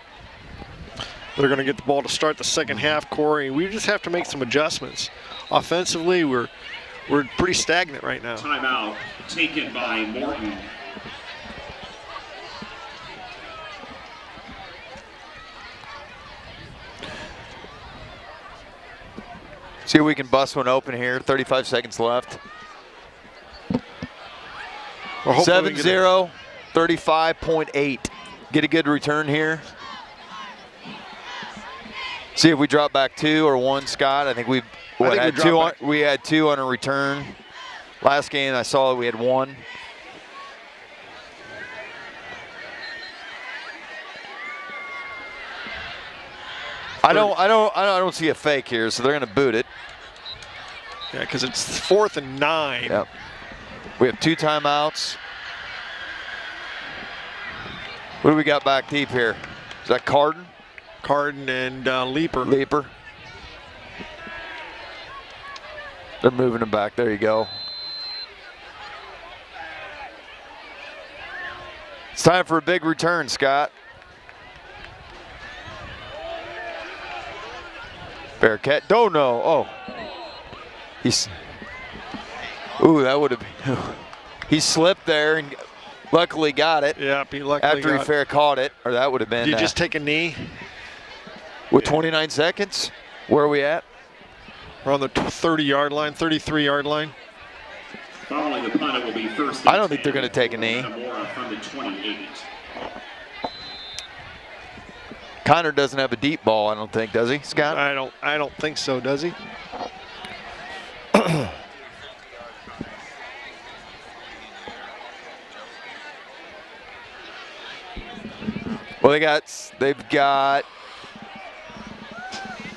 They're going to get the ball to start the second half, Corey. We just have to make some adjustments. Offensively, we're pretty stagnant right now. Timeout taken by Morton. See if we can bust one open here. 35 seconds left. 7-0, 35.8. Get a good return here. See if we drop back 2 or 1, Scott. I think we had 2. We had 2 on a return. Last game I saw we had 1. I don't see a fake here, so they're going to boot it. Yeah, because it's 4th and 9. Yep. We have 2 timeouts. What do we got back deep here? Is that Carden? Carden and Leaper. They're moving him back. There you go. It's time for a big return, Scott. Bearcat. Don't know. Oh. That would have been. He slipped there and luckily got it. Yep, he luckily after he fair caught it, or that would have been. Did you just take a knee? With 29 seconds? Where are we at? We're on the 30-yard line, 33-yard line. Following the punt, it will be first. I don't think they're going to take a knee. Metamora from the 28. Connor doesn't have a deep ball, I don't think, does he, Scott? I don't think so, does he? Well, they've got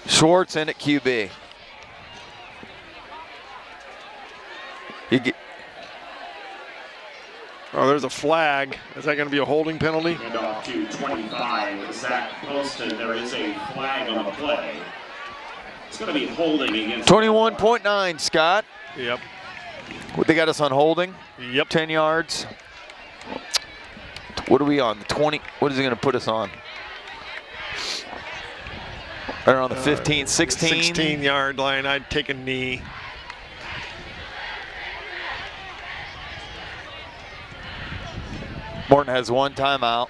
Schwartz in at QB. Oh, there's a flag. Is that going to be a holding penalty? And off to 25, Zach Poston. There is a flag on the play. It's going to be holding against 21.9, Scott. Yep. What, they got us on holding? Yep. 10 yards. What are we on? 20? What is it going to put us on? Right around the 15, 16? 16-yard line. I'd take a knee. Morton has one timeout.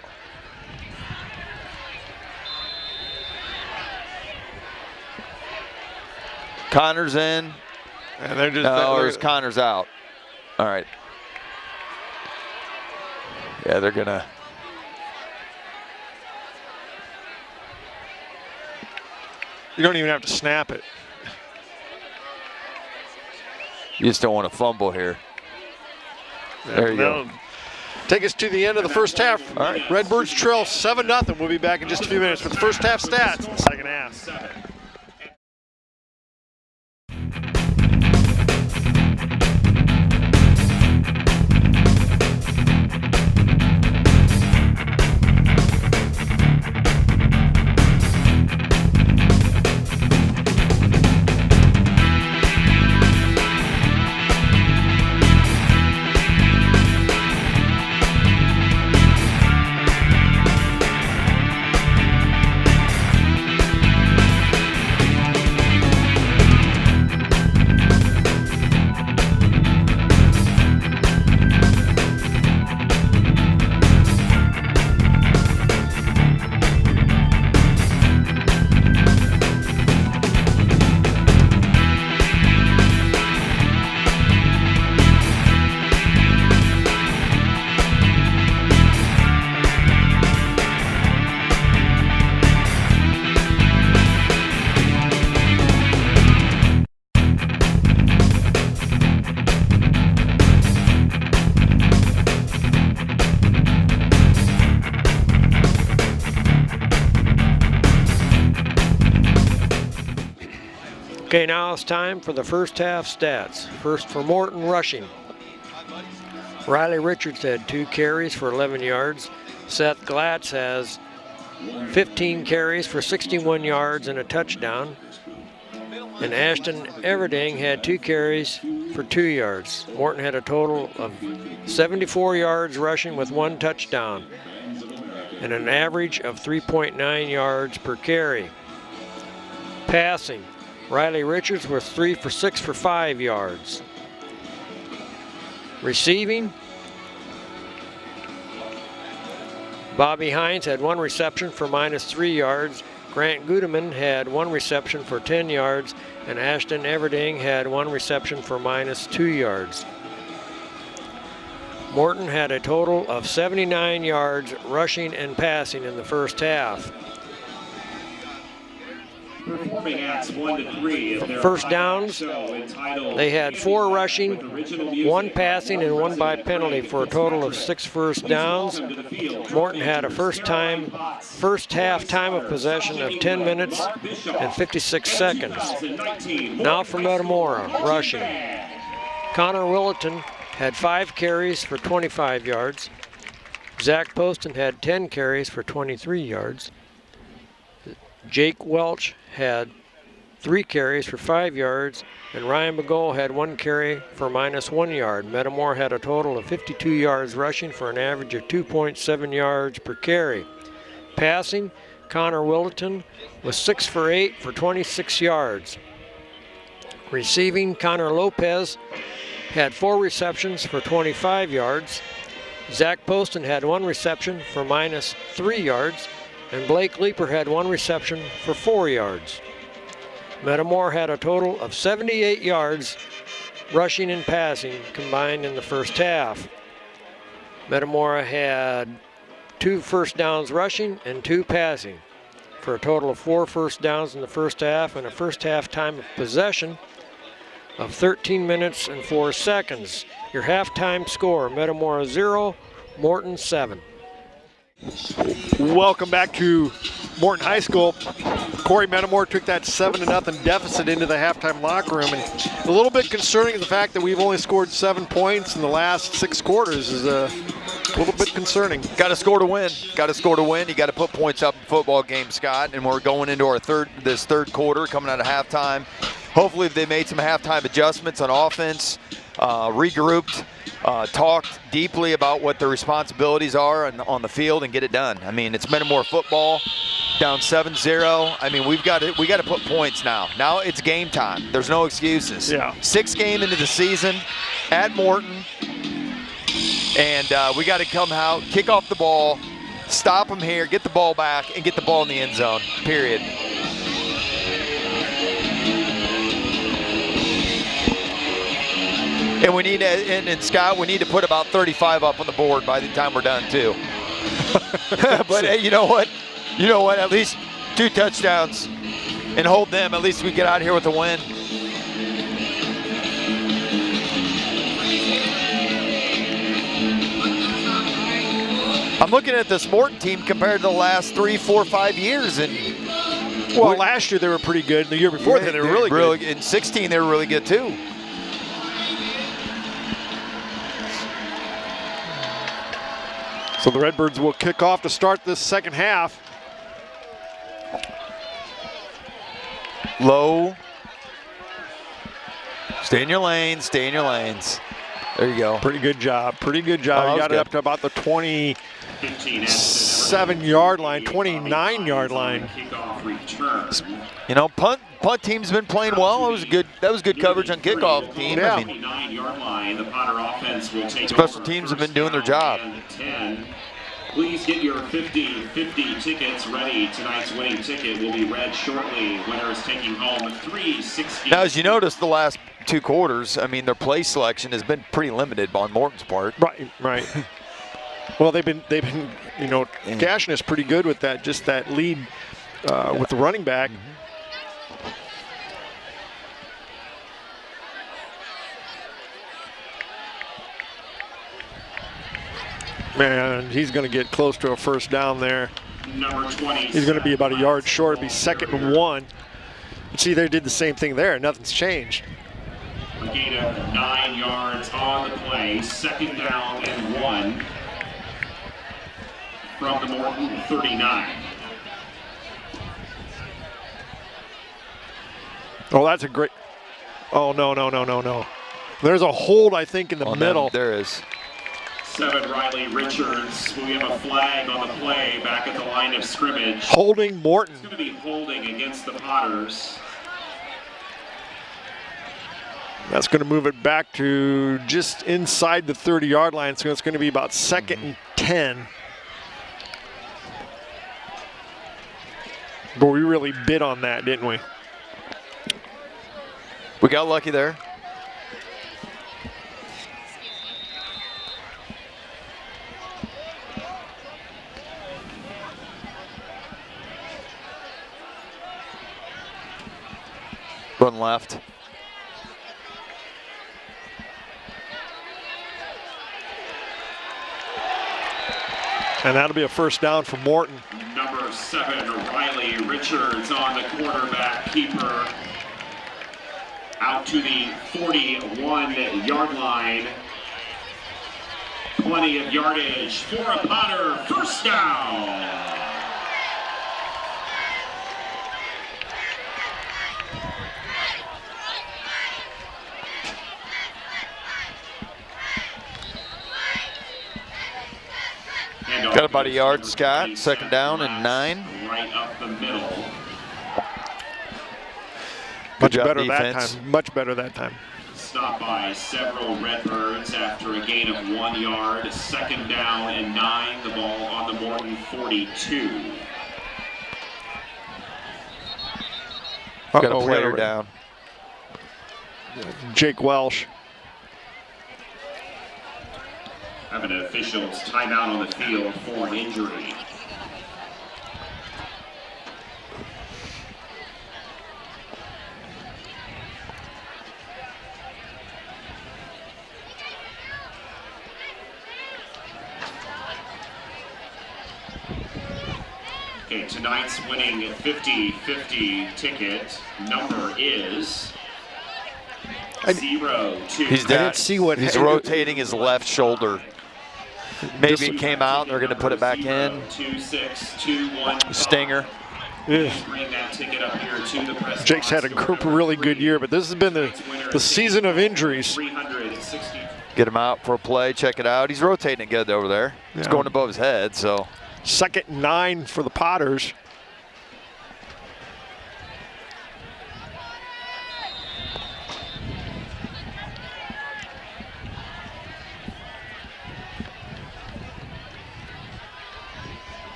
Connor's in. And they're just there's Connor's out. All right. Yeah, they're gonna. You don't even have to snap it. You just don't want to fumble here. There you go. Take us to the end of the first half. All right. Redbirds trail 7-0. We'll be back in just a few minutes with the first half stats in the second half. Okay, now it's time for the first half stats. First for Morton rushing. Riley Richards had 2 carries for 11 yards. Seth Glatz has 15 carries for 61 yards and a touchdown. And Ashton Everding had 2 carries for 2 yards. Morton had a total of 74 yards rushing with 1 touchdown and an average of 3.9 yards per carry. Passing. Riley Richards was 3 for 6 for 5 yards. Receiving, Bobby Hines had 1 reception for -3 yards. Grant Gudeman had 1 reception for 10 yards, and Ashton Everding had 1 reception for -2 yards. Morton had a total of 79 yards rushing and passing in the first half. First downs, they had 4 rushing, 1 passing, and 1 by penalty for a total of 6 first downs. Morton had a first half time of possession of 10 minutes and 56 seconds. Now for Metamora, rushing. Connor Willerton had 5 carries for 25 yards. Zach Poston had 10 carries for 23 yards. Jake Welch had 3 carries for 5 yards, and Ryan Begault had 1 carry for -1 yard. Metamora had a total of 52 yards rushing for an average of 2.7 yards per carry. Passing, Connor Willerton was 6 for 8 for 26 yards. Receiving, Connor Lopez had 4 receptions for 25 yards. Zach Poston had 1 reception for -3 yards. And Blake Leeper had 1 reception for 4 yards. Metamora had a total of 78 yards rushing and passing combined in the first half. Metamora had 2 first downs rushing and 2 passing for a total of 4 first downs in the first half and a first half time of possession of 13 minutes and 4 seconds. Your halftime score, Metamora 0, Morton 7. Welcome back to Morton High School, Corey Metamora took that 7-0 deficit into the halftime locker room. And a little bit concerning is the fact that we've only scored 7 points in the last 6 quarters is a little bit concerning. Got to score to win. Got to score to win. You got to put points up in football games, Scott. And we're going into our third quarter, coming out of halftime. Hopefully they made some halftime adjustments on offense, regrouped, talked deeply about what their responsibilities are on the field and get it done. I mean, it's Metamora football, down 7-0. I mean, we got to put points now. Now it's game time. There's no excuses. Yeah. 6th game into the season at Morton, and we got to come out, kick off the ball, stop them here, get the ball back, and get the ball in the end zone, period. And we need to, and Scott, we need to put about 35 up on the board by the time we're done too. But hey, you know what? You know what? At least 2 touchdowns and hold them. At least we get out of here with a win. I'm looking at this Morton team compared to the last 3, 4, 5 years, and well, last year they were pretty good. The year before that they were really good. In 16 they were really good too. So the Redbirds will kick off to start this second half. Low. Stay in your lanes. Stay in your lanes. There you go. Pretty good job. Pretty good job. You got it up to about the 27-yard line, 29-yard line. You know, punt team's been playing well. That was good coverage on kickoff team. Yeah. I mean, special teams have been doing their job. Please get your 50-50 tickets ready. Tonight's winning ticket will be read shortly. Winner is taking home $360. Now, as you notice, the last 2 quarters, I mean, their play selection has been pretty limited on Morton's part. Right. Well, they've been, you know, Cashin is pretty good with that, just that lead with the running back. Man, he's going to get close to a first down there. Number 20. He's going to be about a yard short. It'll be 2nd and 1. See, they did the same thing there. Nothing's changed. A gain of 9 yards on the play. 2nd down and 1 from the Morton 39. Oh, that's a great. Oh, no. There's a hold, I think, in the middle. There is. 7 Riley Richards. We have a flag on the play back at the line of scrimmage. Holding Morton. It's going to be holding against the Potters. That's going to move it back to just inside the 30-yard line, so it's going to be about 2nd and 10. But we really bid on that, didn't we? We got lucky there. Run left. And that'll be a first down for Morton. Number 7, Riley Richards on the quarterback keeper. Out to the 41-yard line. Plenty of yardage for a Potter. First down. Got about a yard, Scott. 2nd down and 9. Right up the middle. Much better that time. Much better that time. Stopped by several Redbirds after a gain of 1 yard. 2nd down and 9. The ball on the Morton 42. Got a player down. Jake Welsh. Having an official's timeout on the field for an injury. Okay, tonight's winning 50-50 ticket number is 02. He's rotating his left shoulder. Maybe it came out. They're going to put it back in. 2621. Stinger. Bring that ticket up here to the press Jake's had a really good year, but this has been the season of injuries. Get him out for a play. Check it out. He's rotating it good over there. It's going above his head. So 2nd and 9 for the Potters.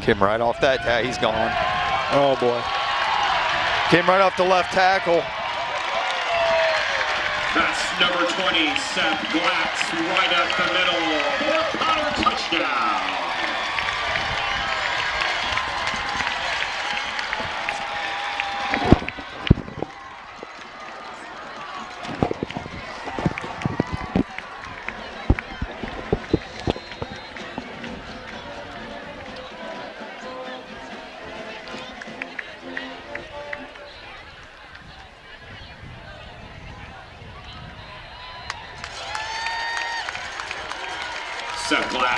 Came right off that tackle. He's gone. Oh, boy. Came right off the left tackle. That's number 20, Seth Glatz, right up the middle. Potter touchdown.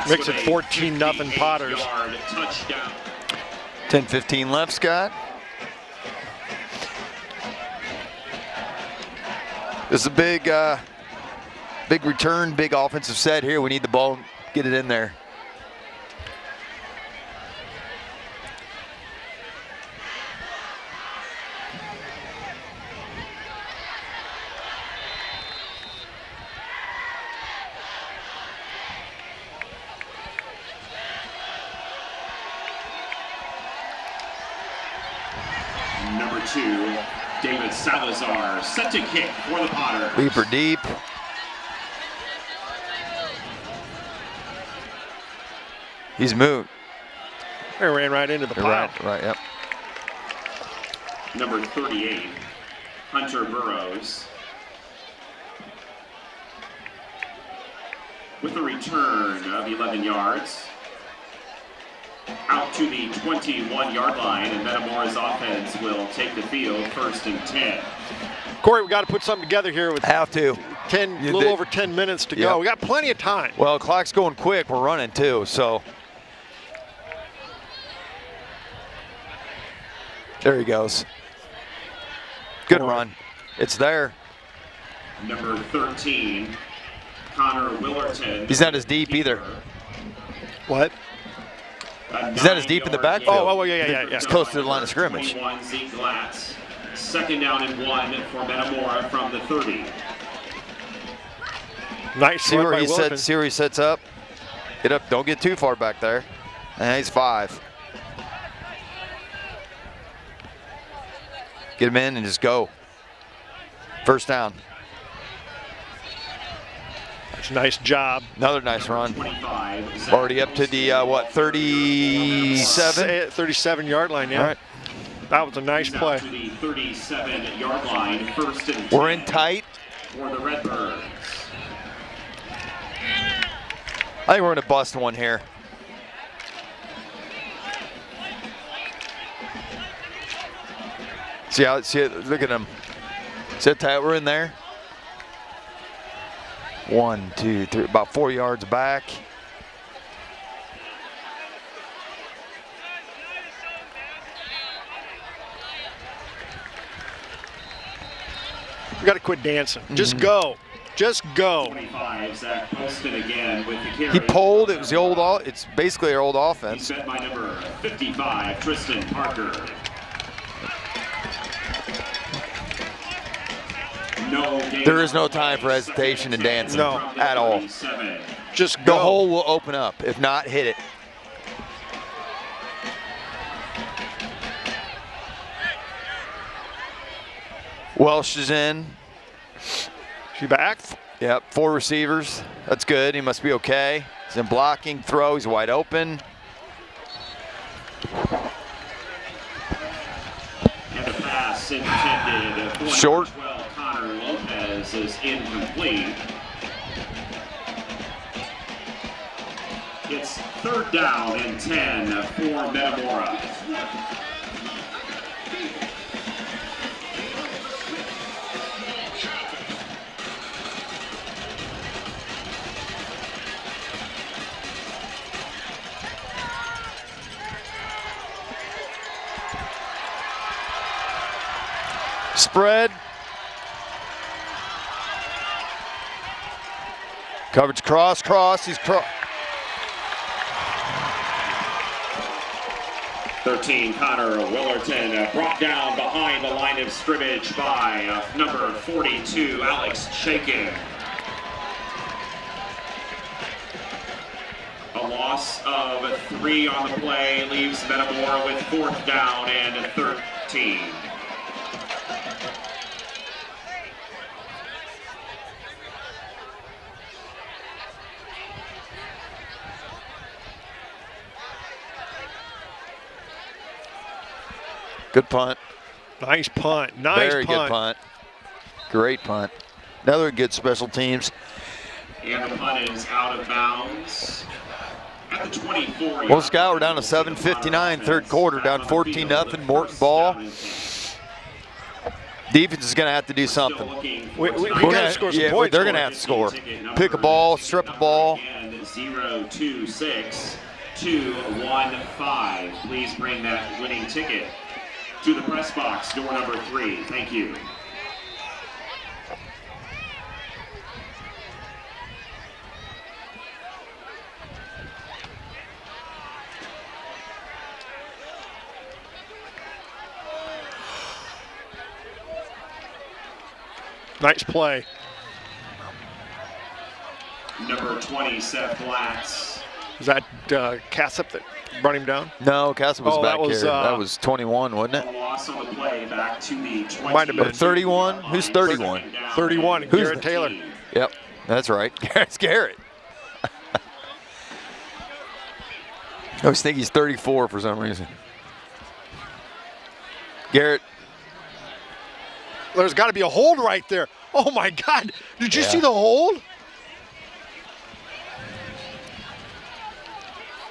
Makes it 14-0 Potters. 10-15 left, Scott. This is a big return, big offensive set here. We need the ball, get it in there. Number 2, David Salazar, set to kick for the Potters. Leaper deep. He's moved. He ran right into the pile. Right, yep. Number 38, Hunter Burrows. With a return of 11 yards. Out to the 21-yard line, and Metamora's offense will take the field, 1st and 10. Corey, we got to put something together here with a little over 10 minutes to go. We got plenty of time. Well, the clock's going quick. We're running too, so. There he goes. Good run. It's there. Number 13, Connor Willerton. He's not as deep either. What? He's not as deep in the backfield. Oh, yeah. It's close to the line of scrimmage. 21, Zeke Glatz. 2nd down and 1 for Metamora from the 30. Nice. See where he sets up. Get up. Don't get too far back there. And he's 5. Get him in and just go. 1st down. That's a nice job. Another nice run. Already up to the, 37? 37-yard line, yeah. All right. That was a nice play. To the 37-yard line, 1st and 10. We're in tight. For the Redbirds. I think we're going to bust one here. See it, look at him. See how tight we're in there? 1, 2, 3, about 4 yards back. We got to quit dancing. Just go. Just go. 25, Zach Poston again with the carry. He pulled. It was the old. It's basically our old offense. He's met by number 55, Tristan Parker. There is no time for hesitation and dancing at all. Just go. The hole will open up. If not, hit it. Welsh is in. She back? Yep, 4 receivers. That's good. He must be okay. He's in blocking, throw. He's wide open. And a pass intended for short. 12, Connor Lopez is incomplete. It's 3rd down and 10 for Metamora. Spread. Coverage cross. He's 13, Connor Willerton, brought down behind the line of scrimmage by number 42, Alex Shakin. A loss of 3 on the play leaves Metamora with 4th down and 13. Good punt. Nice punt. Very good punt. Great punt. Another good special teams. And the punt is out of bounds at the 24. Well, Scout, we're down to 7:59, 3rd quarter, down 14-0. Morton ball. Defense is going to have to do something. We got to score some points. They're going to have to score. Pick a ball, strip a ball. 026-215. Please bring that winning ticket to the press box, door number 3. Thank you. Nice play. Number 20, Seth Blatz. Is that Cassip that brought him down? No, Cassip was back was, here. That was 21, wasn't it? Loss on the play back to the 20. Might have been. 31? Who's 31? 31, Garrett Taylor. Yep, that's right. It's Garrett. I always think he's 34 for some reason. Garrett. There's got to be a hold right there. Oh, my God. Did you see the hold?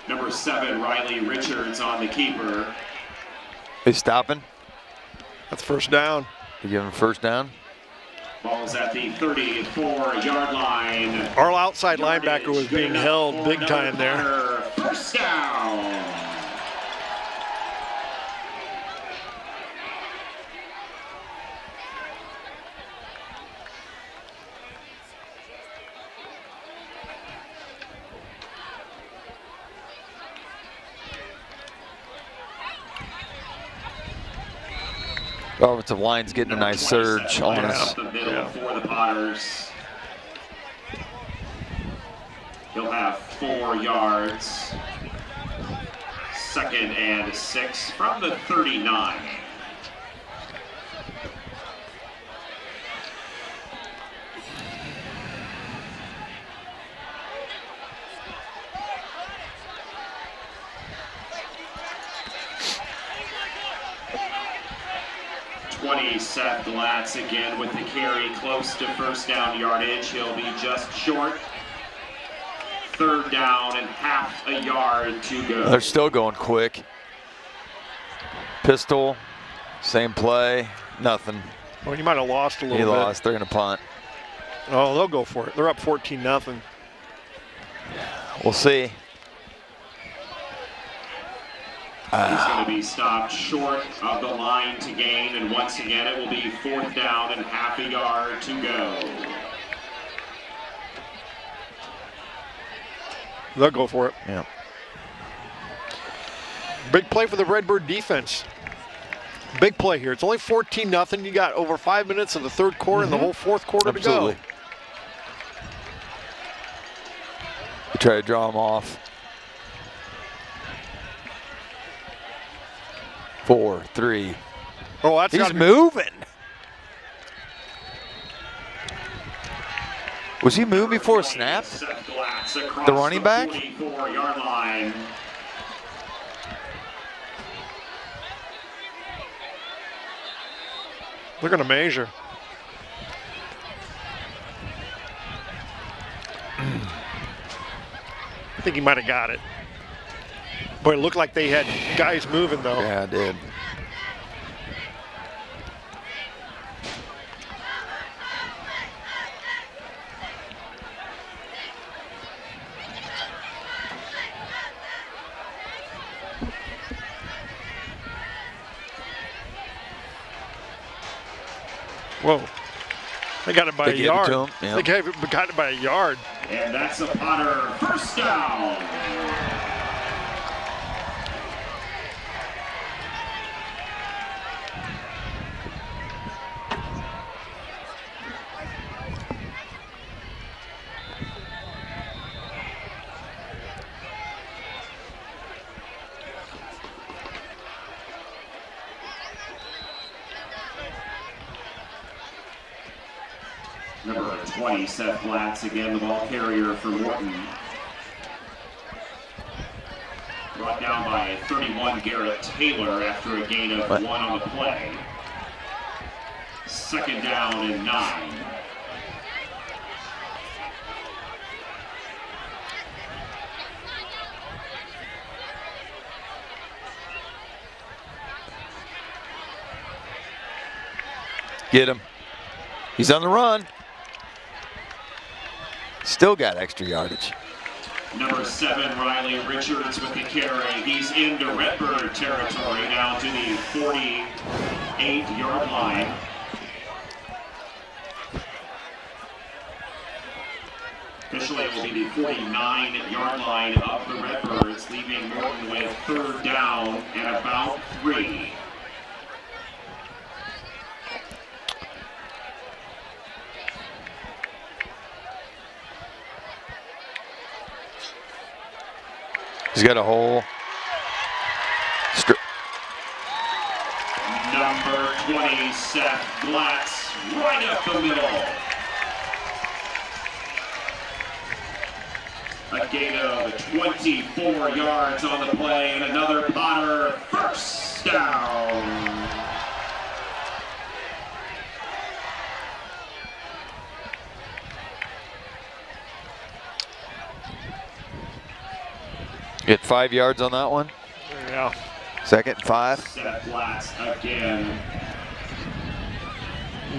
Number 7, Riley Richards on the keeper. He's stopping. That's 1st down. You give him 1st down? Ball's at the 34-yard line. Our outside linebacker was being held big time there. 1st down. Offensive line's getting a nice surge on us. For the Potters. He'll have 4 yards. 2nd and 6 from the 39. Seth Glatz again with the carry, close to 1st down yardage. He'll be just short. 3rd down and half a yard to go. They're still going quick. Pistol, same play, nothing. Well, you might have lost a little bit. He lost. They're going to punt. Oh, they'll go for it. They're up 14-0. We'll see. He's going to be stopped short of the line to gain, and once again it will be 4th down and half a yard to go. They'll go for it. Yeah. Big play for the Redbird defense. Big play here. It's only 14-0. You got over 5 minutes of the 3rd quarter and the whole 4th quarter to go. Try to draw him off. 4, 3. Oh, that's he's moving. Was he moving before snap? The running back? 44-yard line. They're going to measure. I think he might have got it. But it looked like they had guys moving, though. Yeah, it did. Whoa. They got it by a yard. It to him. Yep. They got it by a yard. And that's a Potter first down. Number 20, Seth Blatz, again the ball carrier for Morton. Brought down by 31, Garrett Taylor, after a gain of 1 on the play. Second down and 9. Get him. He's on the run. Still got extra yardage. Number 7, Riley Richards with the carry. He's into Redbird territory, down to the 48-yard line. Officially, it will be the 49-yard line of the Redbirds, leaving Morton with third down and about 3. He's got a hole. Number 20, Seth Blatz, right up the middle. A gain of 24 yards on the play, and another Potter first down. Get 5 yards on that one. Yeah. Second and 5. Seth Blatz again.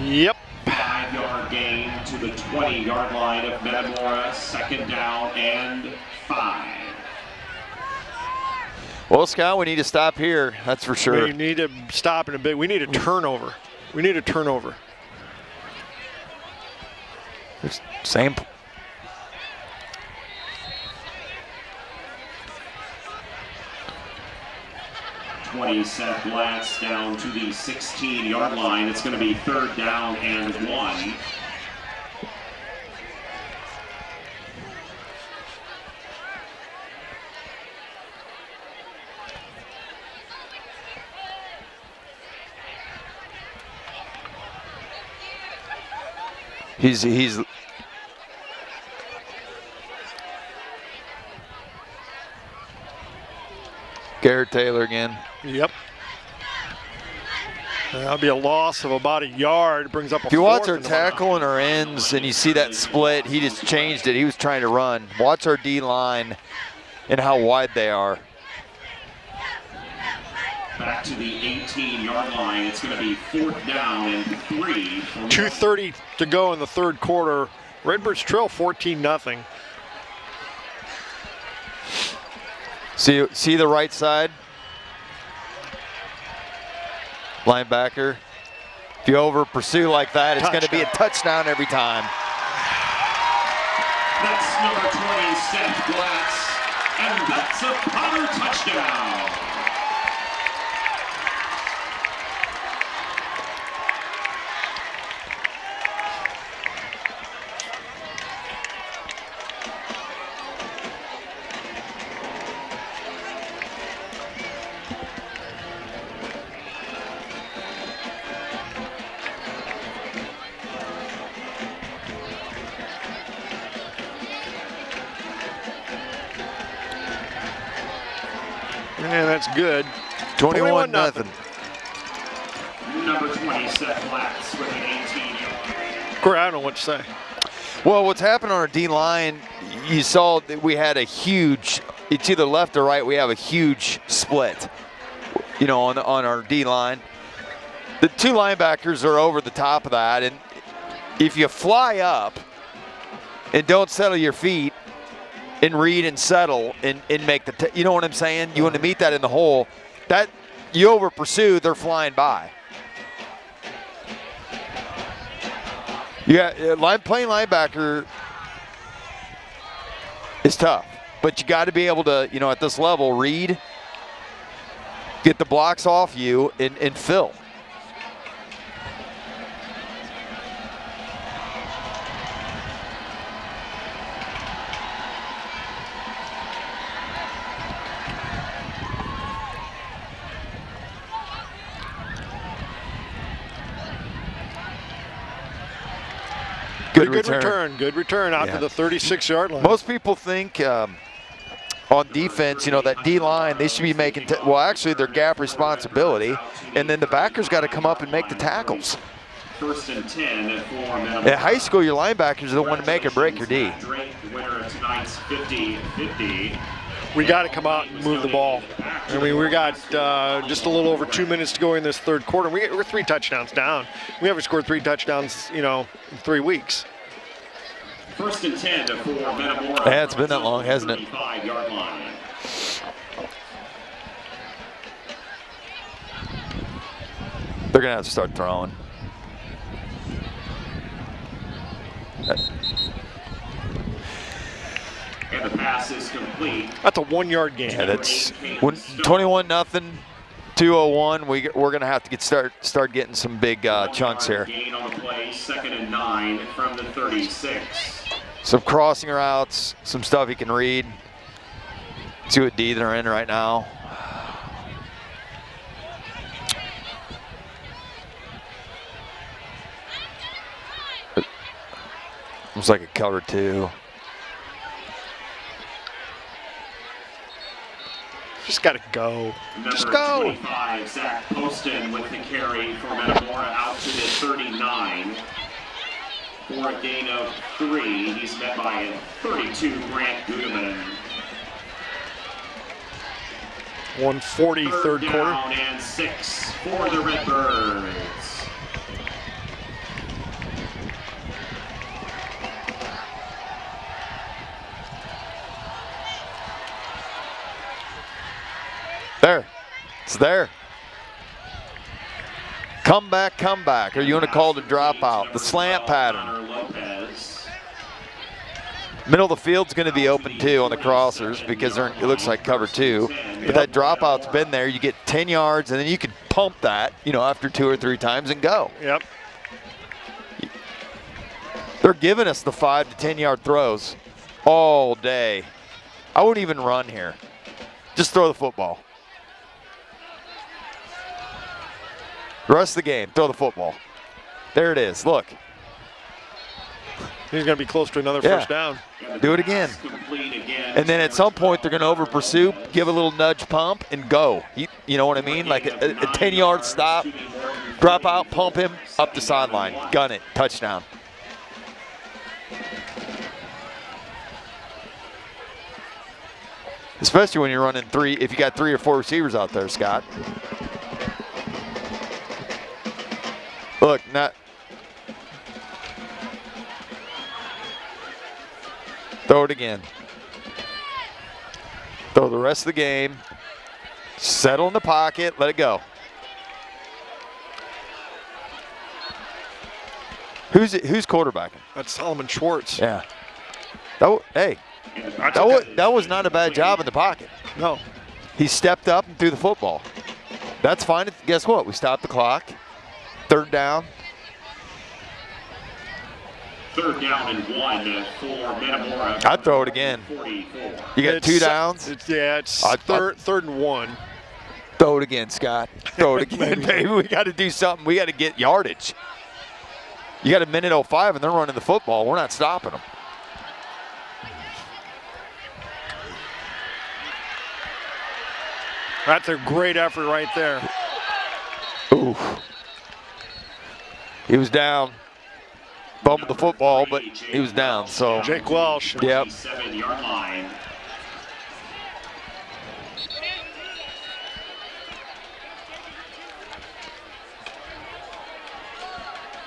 Yep. 5-yard gain to the 20-yard line of Metamora. Second down and 5. Well, Scott, we need to stop here. That's for sure. We need to stop in a bit. We need a turnover. We need a turnover. Same. 20, Seth Blatz down to the 16-yard line. It's going to be third down and 1. He's Garrett Taylor again. Yep. That'll be a loss of about a yard. Brings up a If you watch our fourth tackle and our ends and you see that split, he just changed it. He was trying to run. Watch our D line and how wide they are. Back to the 18-yard line. It's going to be fourth down and 3. 2:30 to go in the third quarter. Redbirds trail 14-0. See the right side? Linebacker. If you over pursue like that, it's going to be a touchdown every time. That's number 20, Seth Blatz, and that's a Potter touchdown. Yeah, that's good. 21-0. Number 20, Seth Blatz with an 18-yard. Corey, I don't know what to say. Well, what's happened on our D-line, you saw that we had a huge, it's either left or right, we have a huge split, you know, on our D-line. The two linebackers are over the top of that, and if you fly up and don't settle your feet and read and settle and make the, you know what I'm saying? You want to meet that in the hole. That, you over pursue, they're flying by. Yeah, playing linebacker is tough, but you got to be able to, you know, at this level, read, get the blocks off you, and fill. Good return out to the 36-yard line. Most people think on defense, you know, that D-line, they should be making, well, actually, their gap responsibility, and then the backers got to come up and make the tackles. 1st and 10 for Metamora. At high school, your linebackers are the one to make or break your D. Winner of tonight's 50-50. We got to come out and move the ball. I mean, we got just a little over 2 minutes to go in this third quarter. We're 3 touchdowns down. We haven't scored 3 touchdowns, you know, in 3 weeks. 1st and 10 for Metamora. Yeah, it's been that long, hasn't it? 35-yard line. They're going to have to start throwing. And the pass is complete. That's a 1-yard gain. Yeah, that's 21-0, 2:01. We're gonna have to start getting some big chunks here. Gain on the play, 2nd and 9 from the 36. Some crossing routes, some stuff you can read. See what D they're in right now. Looks like a cover 2. Just got to go. Just go. 25, Zach Poston with the carry for Metamora out to the 39. For a gain of 3, he's met by a 32, Grant Gudeman. 1:40, third quarter. Down and 6 for the Redbirds. There, it's there. Come back. Or you want to call it a dropout? The slant pattern. Middle of the field's going to be open too on the crossers because it looks like cover 2. But that dropout's been there. You get 10 yards and then you can pump that, you know, after 2 or 3 times and go. Yep. They're giving us the 5 to 10 yard throws all day. I wouldn't even run here. Just throw the football. The rest of the game, throw the football. There it is, look. He's going to be close to another first down. Do it again. And then at some point, they're going to over pursue, give a little nudge pump, and go. You know what I mean? Like a 10-yard stop, drop out, pump him, up the sideline. Gun it, touchdown. Especially when you're running 3, if you got 3 or 4 receivers out there, Scott. Look, throw it again. Throw the rest of the game. Settle in the pocket. Let it go. Who's quarterbacking? That's Solomon Schwartz. Yeah. That was not a bad job in the pocket. No. He stepped up and threw the football. That's fine. Guess what? We stopped the clock. 3rd down. 3rd down and 1 for Metamora. I'd throw it again. You got 2 downs? It's third and 1. Throw it again, Scott. Throw it again, baby. We got to do something. We got to get yardage. You got a minute 05 and they're running the football. We're not stopping them. That's a great effort right there. Ooh. He was down. fumbled the football, but he was down. So Jake Welsh. Yep. 7-yard line.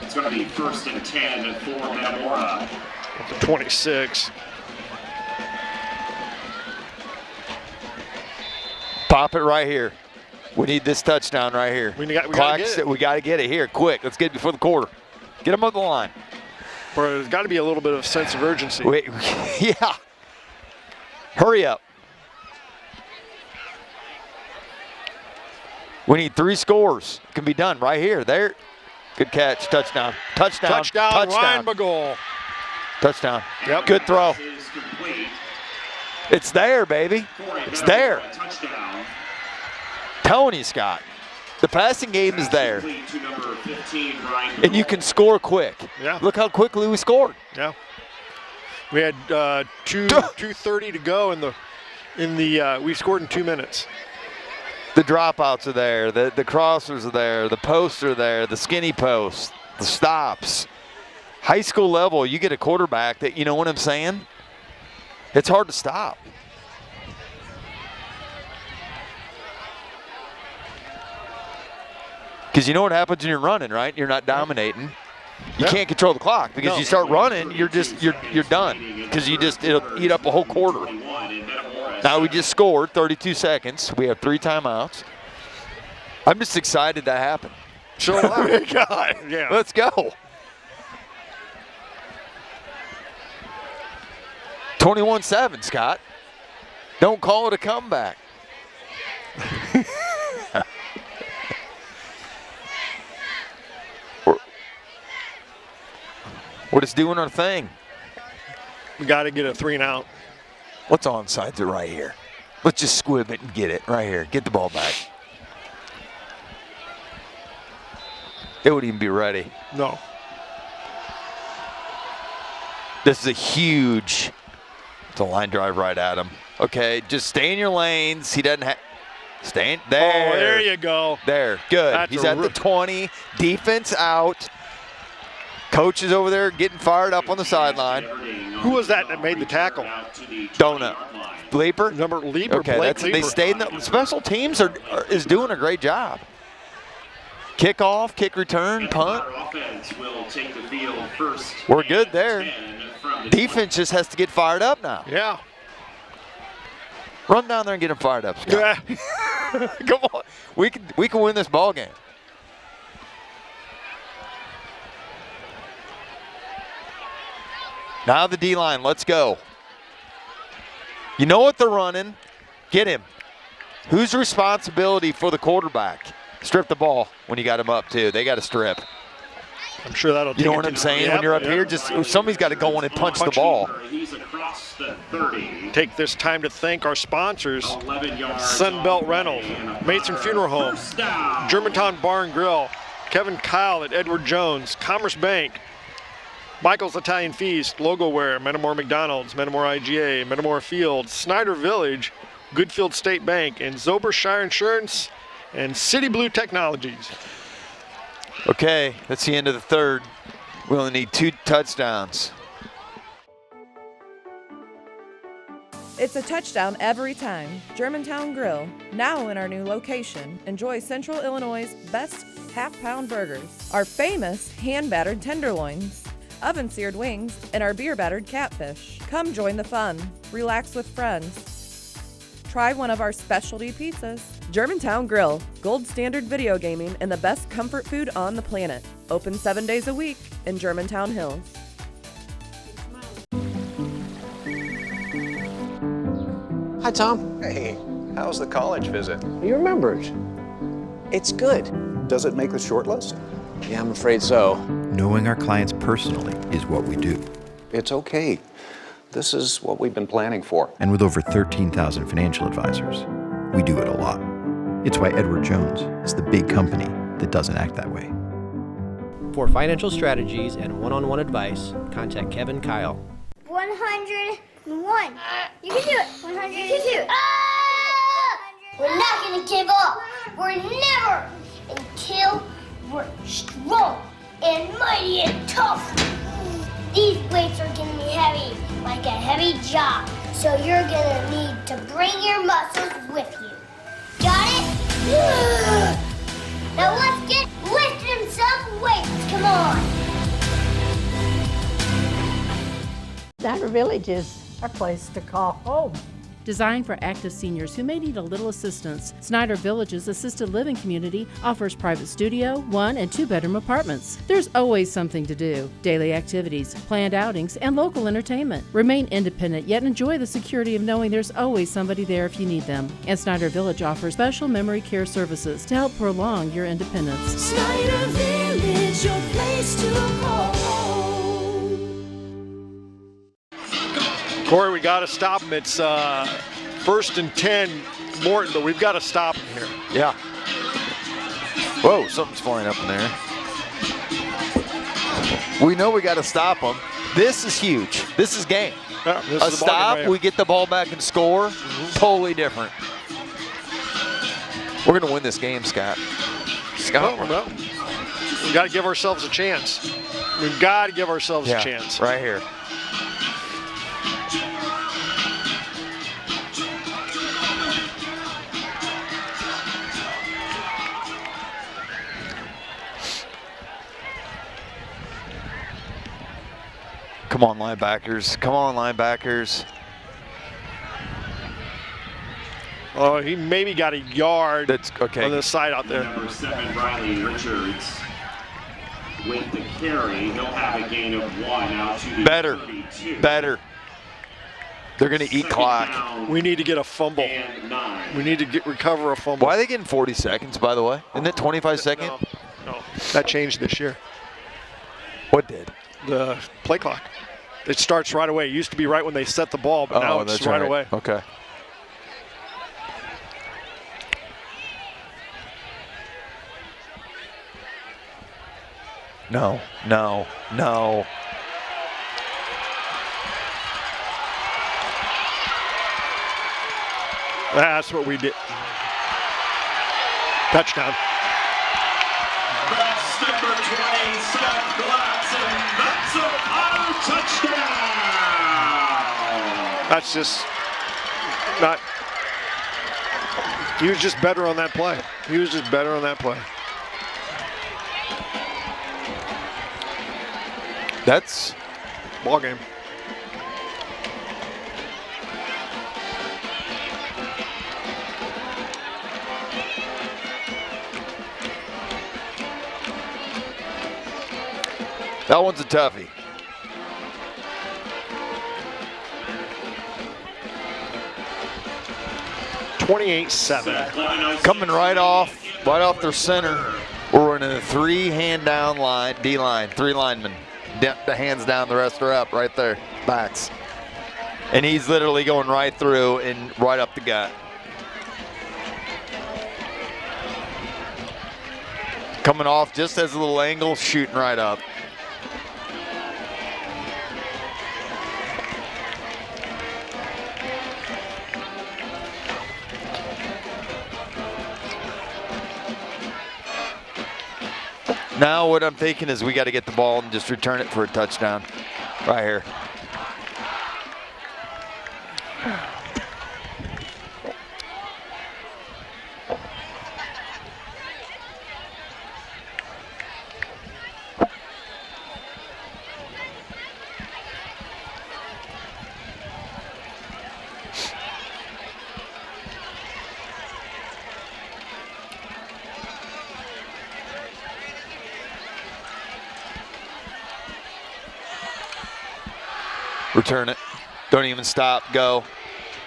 It's going to be 1st and 10 for Metamora. 26. Pop it right here. We need this touchdown right here. We gotta get it. We got to get it here quick. Let's get it before the quarter. Get them on the line. Bro, there's got to be a little bit of sense of urgency. Wait, yeah. Hurry up. We need 3 scores. It can be done right here. There. Good catch. Touchdown. Touchdown. Touchdown. Ryan McGoal. Touchdown. Yep. Good throw. It's there, baby. It's there. Telling you, Scott. The passing game is there. And you can score quick. Yeah. Look how quickly we scored. Yeah. We had 2:30 to go we scored in 2 minutes. The dropouts are there, the crossers are there, the posts are there, the skinny posts, the stops. High school level, you get a quarterback that, you know what I'm saying? It's hard to stop. Because you know what happens when you're running, right? You're not dominating. You can't control the clock because you start running, you're done. Because it'll eat up a whole quarter. Now we just scored 32 seconds. We have 3 timeouts. I'm just excited that happened. So God, yeah. Let's go. 21-7, Scott. Don't call it a comeback. We're just doing our thing. We got to get a 3 and out. What's onside to right here? Let's just squib it and get it right here. Get the ball back. It wouldn't even be ready. No. This is a huge. It's a line drive right at him. Okay, just stay in your lanes. He doesn't have. Stay in there. Oh, there you go. There, good. That's He's at the 20. Defense out. Coach is over there getting fired up on the sideline. Who was that made the tackle? Donut. Leaper? Leaper. Okay, they stayed in the special teams is doing a great job. Kickoff, kick return, punt. We're good there. Defense just has to get fired up now. Yeah. Run down there and get them fired up, Scott. Yeah. Come on. We can win this ball game. Now the D-line, let's go. You know what they're running. Get him. Whose responsibility for the quarterback? Strip the ball when you got him up, too. They got to strip. I'm sure that'll You know what I'm saying? When you're up here, just somebody's got to go in and punch the ball. Take this time to thank our sponsors, Sunbelt Rental, Mason Funeral Home, Germantown Bar and Grill, Kevin Kyle at Edward Jones, Commerce Bank, Michael's Italian Feast, Logoware, Metamora McDonald's, Metamora IGA, Metamora Fields, Snyder Village, Goodfield State Bank, and Zobershire Insurance, and City Blue Technologies. Okay, that's the end of the third. We only need 2 touchdowns. It's a touchdown every time. Germantown Grill, now in our new location. Enjoy Central Illinois' best half-pound burgers, our famous hand-battered tenderloins, oven-seared wings, and our beer-battered catfish. Come join the fun. Relax with friends. Try one of our specialty pizzas. Germantown Grill, gold standard video gaming and the best comfort food on the planet. Open 7 days a week in Germantown Hills. Hi, Tom. Hey, how's the college visit? You remembered. It's good. Does it make the short list? Yeah, I'm afraid so. Knowing our clients personally is what we do. It's okay. This is what we've been planning for. And with over 13,000 financial advisors, we do it a lot. It's why Edward Jones is the big company that doesn't act that way. For financial strategies and one-on-one advice, contact Kevin Kyle. 101. You can do it. 102. We're not going to give up. We're never until we're strong and mighty and tough. These weights are gonna be heavy, like a heavy job. So you're gonna need to bring your muscles with you. Got it? Now let's get lifting some weights. Come on. Snyder Village is our place to call home. Designed for active seniors who may need a little assistance, Snyder Village's assisted living community offers private studio, 1- and 2-bedroom apartments. There's always something to do. Daily activities, planned outings, and local entertainment. Remain independent, yet enjoy the security of knowing there's always somebody there if you need them. And Snyder Village offers special memory care services to help prolong your independence. Snyder Village, your place to call home. Corey, we got to stop him. It's 1st and 10, Morton, but we've got to stop him here. Yeah. Whoa, something's flying up in there. We know we got to stop him. This is huge. This is game. Yeah, this a is the ball stop, game right we get the ball back and score. Totally different. We're going to win this game, Scott. Scott. Well, we got to give ourselves a chance. We've got to give ourselves a chance. Right here. Come on, linebackers. Come on, linebackers. Oh, he maybe got a yard. That's okay. On the side out there. Number 7, Riley Richards, with the carry. He'll have a gain of 1 out to the Better. 32. Better. They're going to eat clock. We need to get a fumble. We need to recover a fumble. Why are they getting 40 seconds, by the way? Isn't it 25 seconds? No. That changed this year. What did? The play clock. It starts right away. It used to be right when they set the ball, but now it's that's right away. Okay. No, no, no. That's what we did. Touchdown. That's number 20, Seth Glatz, and that's an auto touchdown. That's just not. He was just better on that play. He was just better on that play. That's ball game. That one's a toughie. $28-7. Coming right off their center. We're running a 3-hand down line, D-line, 3 linemen. The hands down, the rest are up right there, backs. And he's literally going right through and right up the gut. Coming off just as a little angle, shooting right up. Now what I'm thinking is we got to get the ball and just return it for a touchdown right here. Return it. Don't even stop. Go.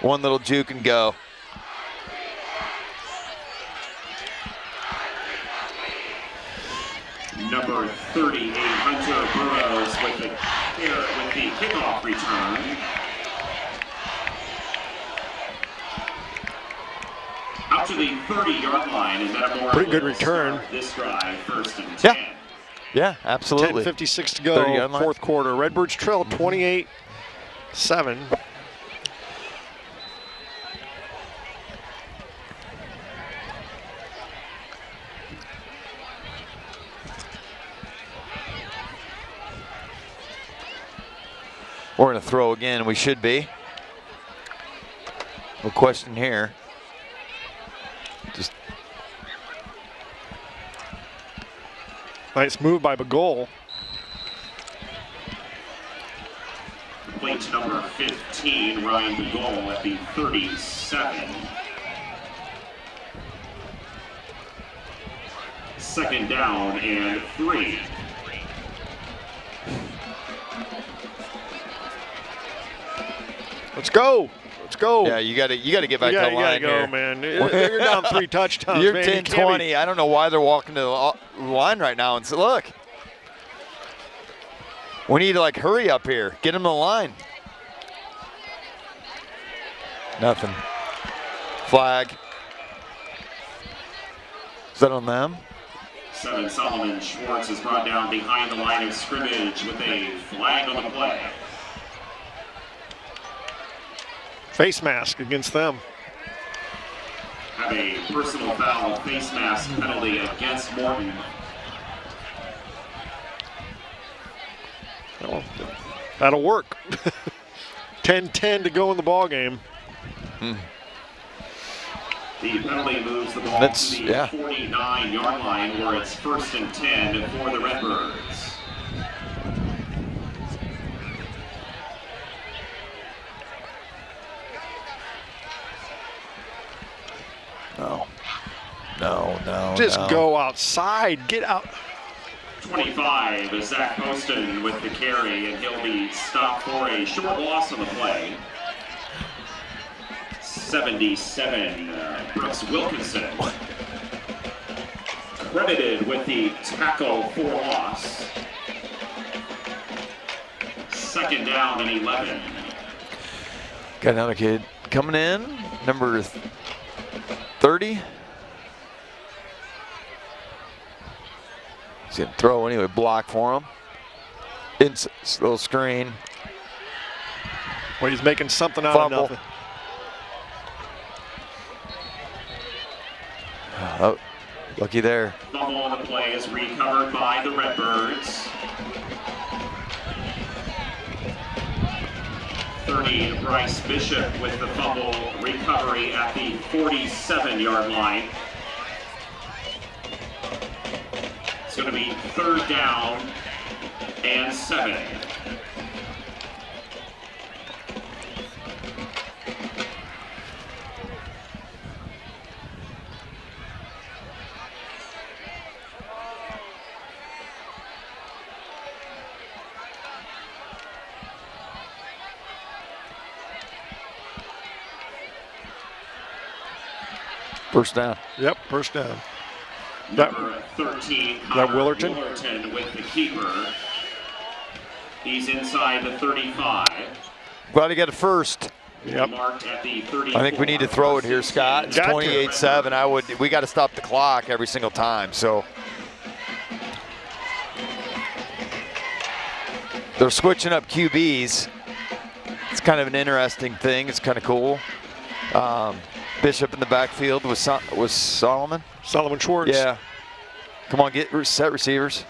One little juke and go. Number 38, Hunter Burrows with the kickoff return. Out to the 30-yard line, and Metamora pretty good return. This drive, 1st and 10. Yeah, absolutely. 10:56 to go, fourth quarter. Redbirds trail 28-7. We're going to throw again. We should be. No question here. Just nice move by Bagol. Plate number 15, Ryan Bagol at the 37. Second down and 3. Let's go. Let's go. Yeah, you got to get back to the line go, here. Man. You're down 3 touchdowns. You're man. 10-20. I don't know why they're walking to the line right now and say, look, we need to like hurry up here. Get them to the line. Nothing. Flag. Is that on them? 7 Solomon Schwartz is brought down behind the line of scrimmage with a flag on the play. Face mask against them. Have a personal foul face mask penalty against Morton. Well, that'll work. 10-10 to go in the ball game. The penalty moves the ball to the 49-yard line where it's 1st and 10 for the Redbirds. No. Just go outside. Get out. 25 is Zach Poston with the carry, and he'll be stopped for a short loss on the play. 77, Brooks Wilkinson. Credited with the tackle for loss. 2nd down and 11. Got another kid coming in, number 30. He's going to throw anyway, block for him. Little screen. Well, he's making something out Fumble. of nothing. Oh, lucky there. Fumble on the play is recovered by the Redbirds. 30, Bryce Bishop with the fumble recovery at the 47-yard line. It's going to be 3rd down and 7. First down. Yep, first down. Number 13, that Willerton? Willerton with the keeper. He's inside the 35. Glad he got it first. Yep. Marked at the 34. I think we need to throw it here, Scott. It's 28-7. We got to stop the clock every single time. So they're switching up QBs. It's kind of an interesting thing. It's kind of cool. Bishop in the backfield was Solomon. Solomon Schwartz. Yeah. Come on, get set receivers.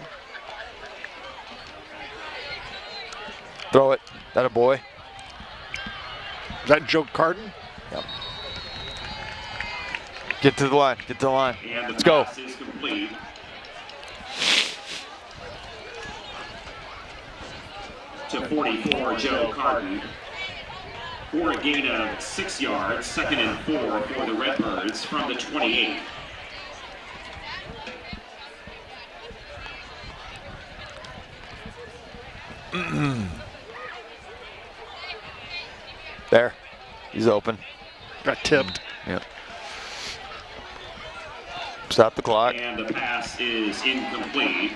Throw it. That a boy. Is that Joe Carden? Yep. Get to the line. Get to the line. And the Let's go. pass is complete. To 44, Joe Carden. For a gain of 6 yards, 2nd and 4 for the Redbirds from the 28. There. He's open. Got tipped. Yep. Stop the clock. And the pass is incomplete.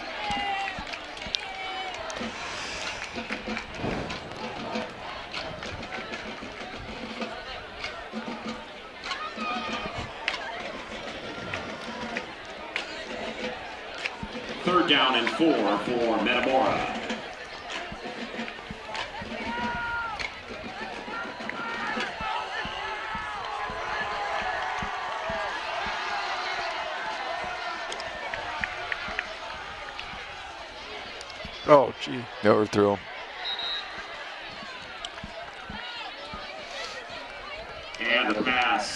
Third down and 4 for Metamora. Oh, gee. Overthrew him.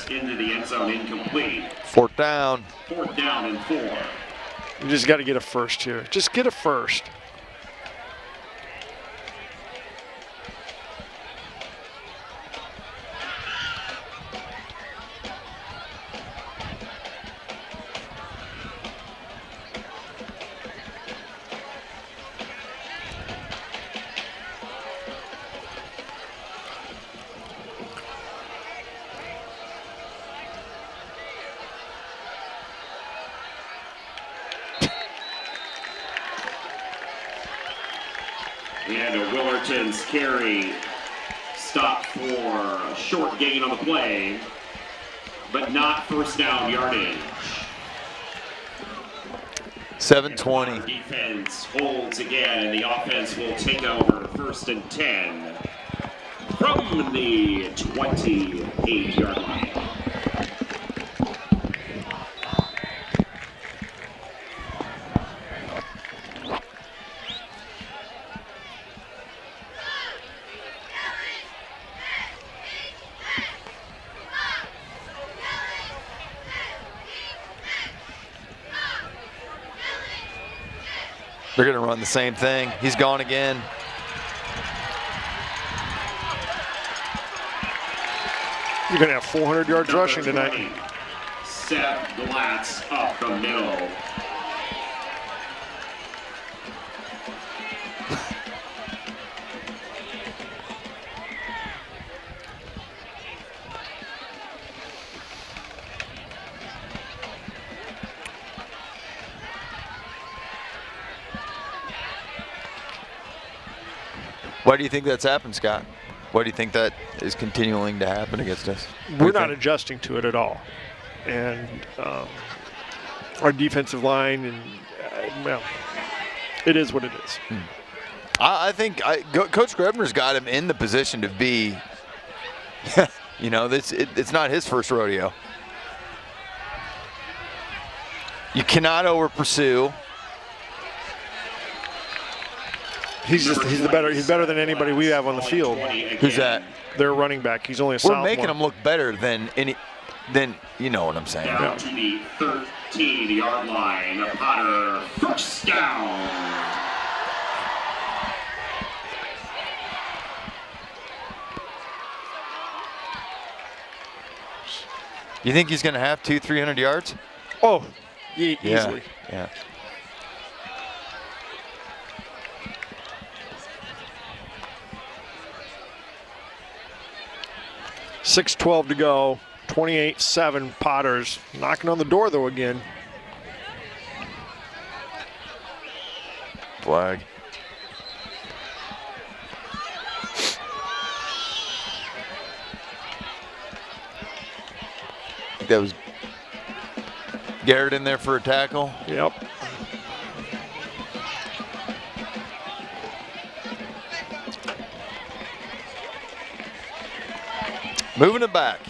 pass into the end zone incomplete. 4th down. 4th down and 4. You just got to get a first here. Just get a first. And a Willerton's carry stopped for a short gain on the play, but not first down yardage. 7:20. Defense holds again, and the offense will take over 1st and 10 from the 28-yard line. They're going to run the same thing. He's gone again. You're going to have 400 yards rushing tonight. Seth Glatz up the middle. Why do you think that's happened, Scott? Why do you think that is continuing to happen against us? We're not adjusting to it at all. And our defensive line, and well, it is what it is. I think Coach Grebner's got him in the position to be, you know, it's not his first rodeo. You cannot over-pursue. He's better than anybody we have on the field. Who's that? Their running back. He's only a We're sophomore. making him look better than you know what I'm saying. Down to the 13-yard line. Potter, first down. You think he's going to have 200-300 yards? Oh, easily. Yeah. .6:12 to go. 28-7. Potters knocking on the door though again. Flag. I think that was Garrett in there for a tackle. Yep. Moving it back.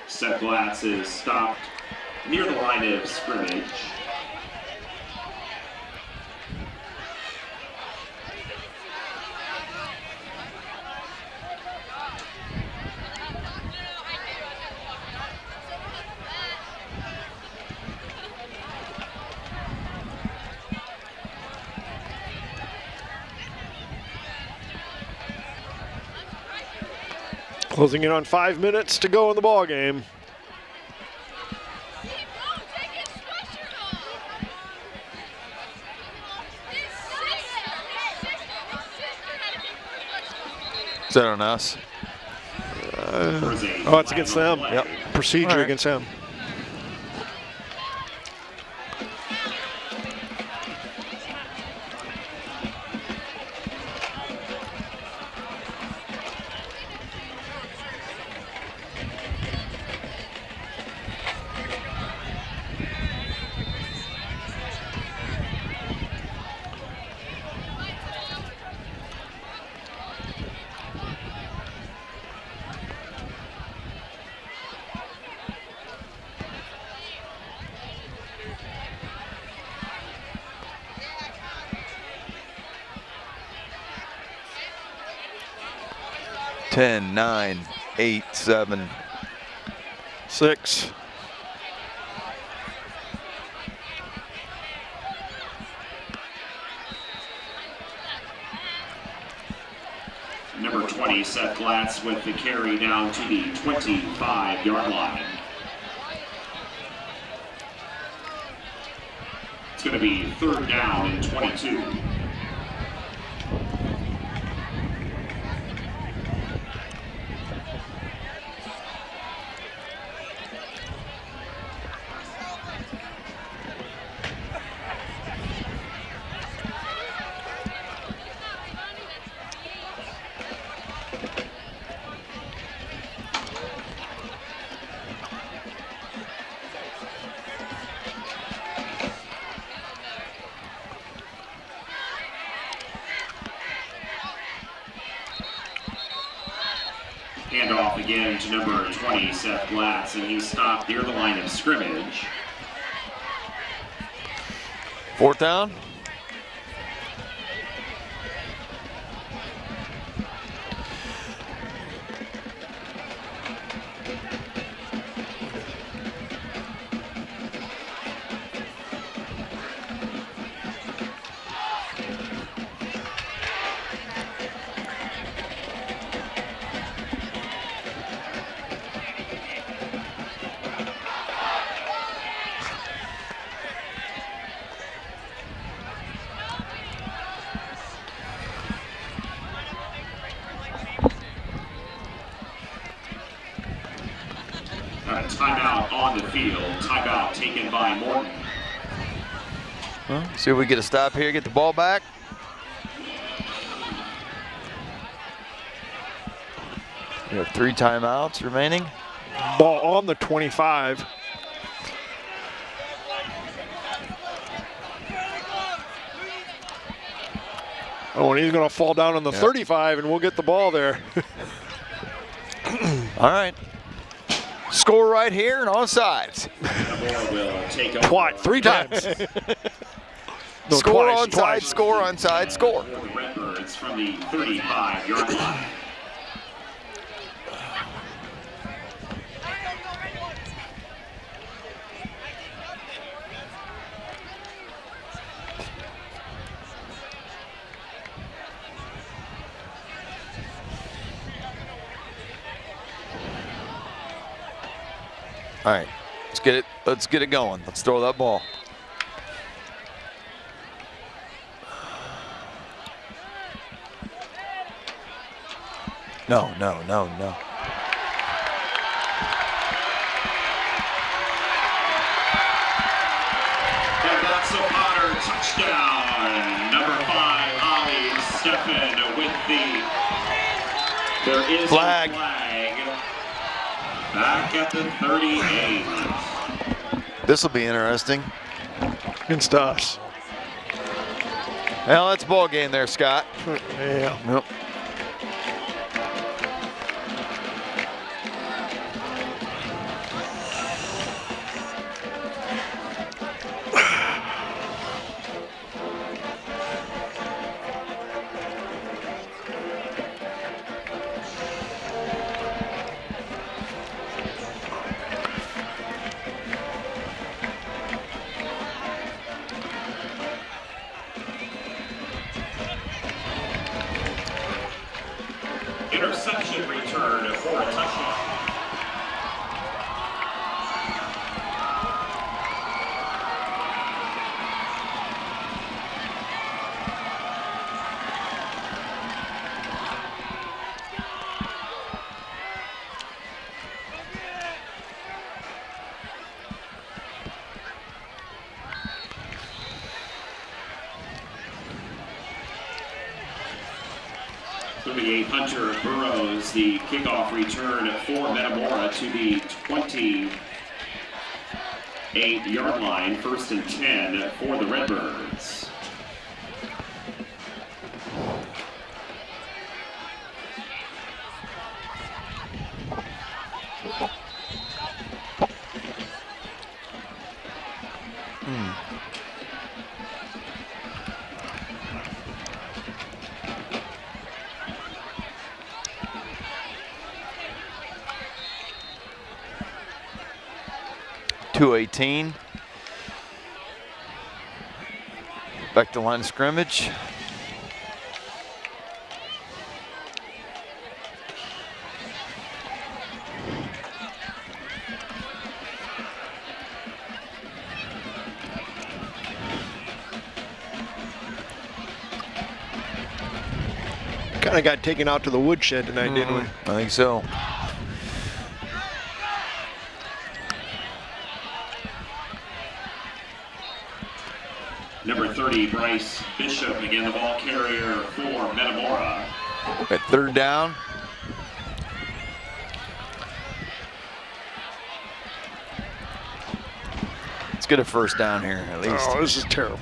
Seth Glatz is stopped near the line of scrimmage. Closing in on 5 minutes to go in the ball game. Is that on us? Oh, it's against them. Yep. Procedure against them. 10, 9, 8, 7. 6. Number 20, Seth Glatz with the carry down to the 25-yard line. It's going to be 3rd down and 22. Handoff again to number 20, Seth Glatz, and he stopped near the line of scrimmage. 4th down. Timeout on the field. Timeout taken by Morton. Well, see if we get a stop here, get the ball back. We have 3 timeouts remaining. Ball on the 25. Oh, and he's going to fall down on the 35, and we'll get the ball there. All right. Score right here and on sides. Twice, 3 times. No, score twice, on side, score on side, score. The Redbirds from the 35-yard line. All right, let's get it going. Let's throw that ball. No. And that's a Potter touchdown. Number 5, Ollie Steffen with there is flag. A flag. Back at the 38. This will be interesting. Against us. Well, that's a ball game there, Scott. Yeah. Yep. Interception return for a touchdown. Hunter Burrows, the kickoff return for Metamora to the 28-yard line, 1st and 10 for the Redbirds. 2:18. Back to line of scrimmage. Kind of got taken out to the woodshed tonight, didn't we? I think so. Number 30, Bryce Bishop, again the ball carrier for Metamora. At 3rd down. Let's get a 1st down here at least. Oh, this is terrible.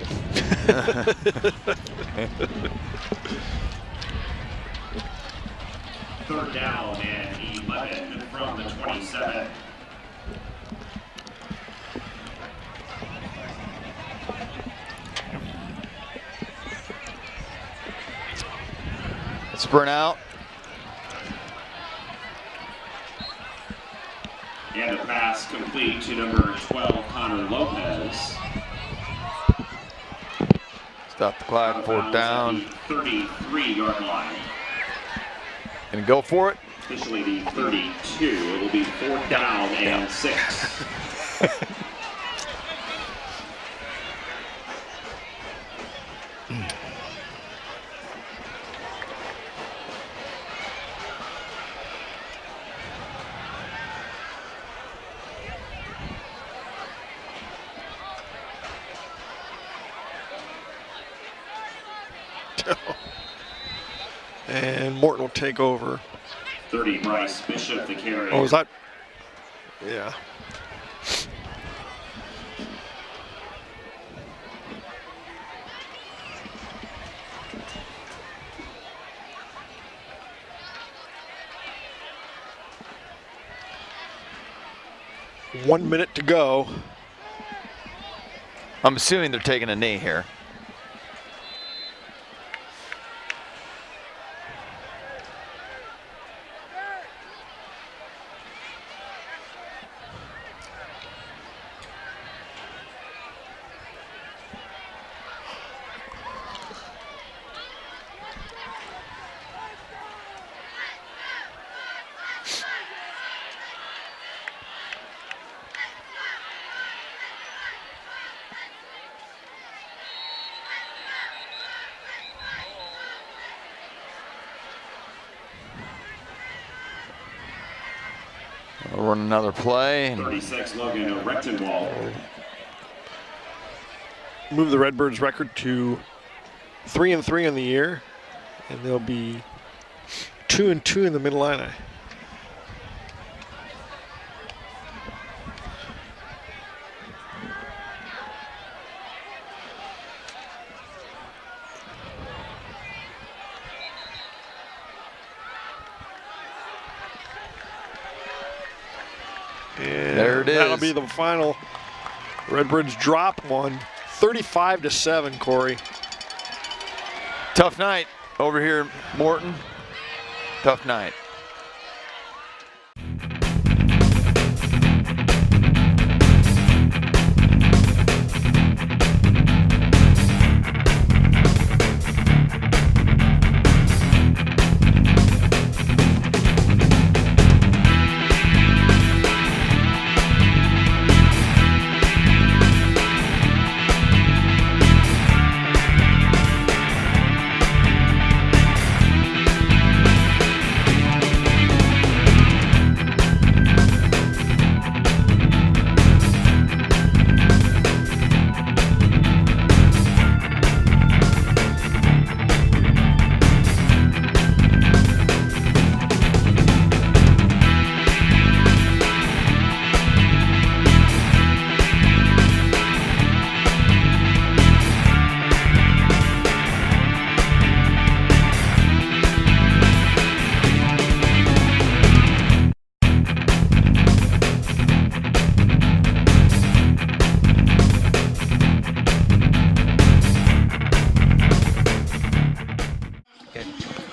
3rd down and 11 from the 27. Sprint out. And a pass complete to number 12, Connor Lopez. Stop the clock, 4th down. 33-yard line. Gonna go for it. Officially the 32. It will be 4th down and 6. And Morton will take over. 30, Bryce Bishop, the carry. Oh, is that? Yeah. One minute to go. I'm assuming they're taking a knee here. We'll run another play. 36, Logan, a Rectenwald. Move the Redbirds record to 3-3 in the year, and they'll be 2-2 in the Mid-Illini. And there it is. That'll be the final. Redbirds drop one, 35-7, Corey. Tough night over here, Morton. Tough night.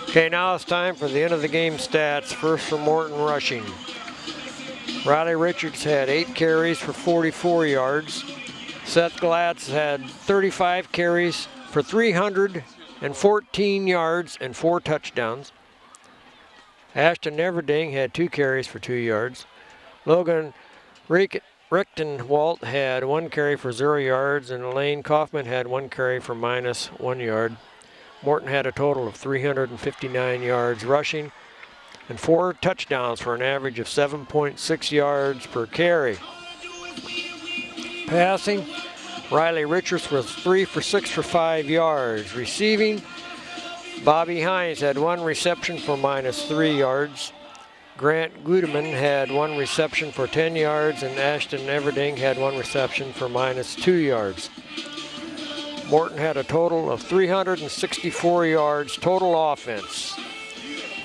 Okay, now it's time for the end of the game stats. First for Morton rushing. Riley Richards had 8 carries for 44 yards. Seth Glatz had 35 carries for 314 yards and 4 touchdowns. Ashton Everding had 2 carries for 2 yards. Logan Richtenwalt had 1 carry for 0 yards, and Elaine Kaufman had 1 carry for -1 yard. Morton had a total of 359 yards rushing and 4 touchdowns for an average of 7.6 yards per carry. Passing, Riley Richards was 3 for 6 for 5 yards. Receiving, Bobby Hines had 1 reception for -3 yards. Grant Gudeman had 1 reception for 10 yards, and Ashton Everding had 1 reception for -2 yards. Morton had a total of 364 yards total offense.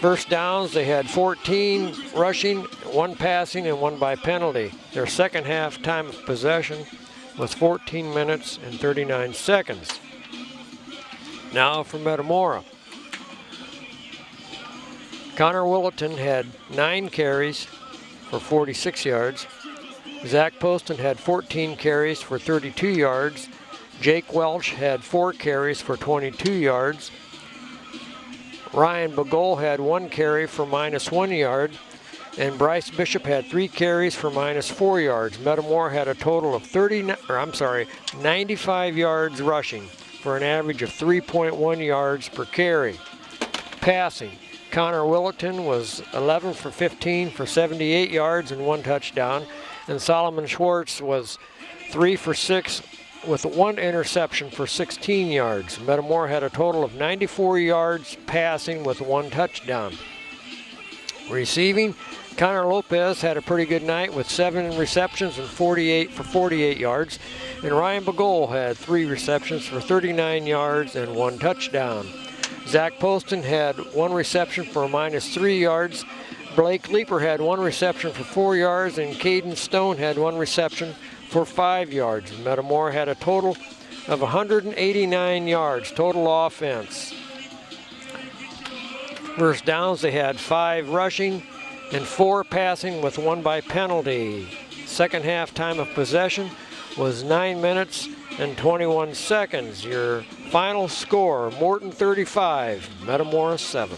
First downs, they had 14 rushing, 1 passing, and 1 by penalty. Their second half time of possession was 14 minutes and 39 seconds. Now for Metamora. Connor Willerton had 9 carries for 46 yards. Zach Poston had 14 carries for 32 yards. Jake Welch had 4 carries for 22 yards. Ryan Bagol had 1 carry for -1 yard, and Bryce Bishop had 3 carries for -4 yards. Metamora had a total of 95 yards rushing for an average of 3.1 yards per carry. Passing, Connor Willerton was 11 for 15 for 78 yards and 1 touchdown, and Solomon Schwartz was 3 for 6 with 1 interception for 16 yards. Metamora had a total of 94 yards passing with 1 touchdown. Receiving, Connor Lopez had a pretty good night with 7 receptions and 48 yards. And Ryan Bagol had 3 receptions for 39 yards and 1 touchdown. Zach Poston had 1 reception for -3 yards. Blake Leeper had 1 reception for 4 yards, and Caden Stone had 1 reception for 5 yards. Metamora had a total of 189 yards total offense. First downs, they had 5 rushing and 4 passing with 1 by penalty. Second half time of possession was 9 minutes and 21 seconds. Your final score, Morton 35, Metamora 7.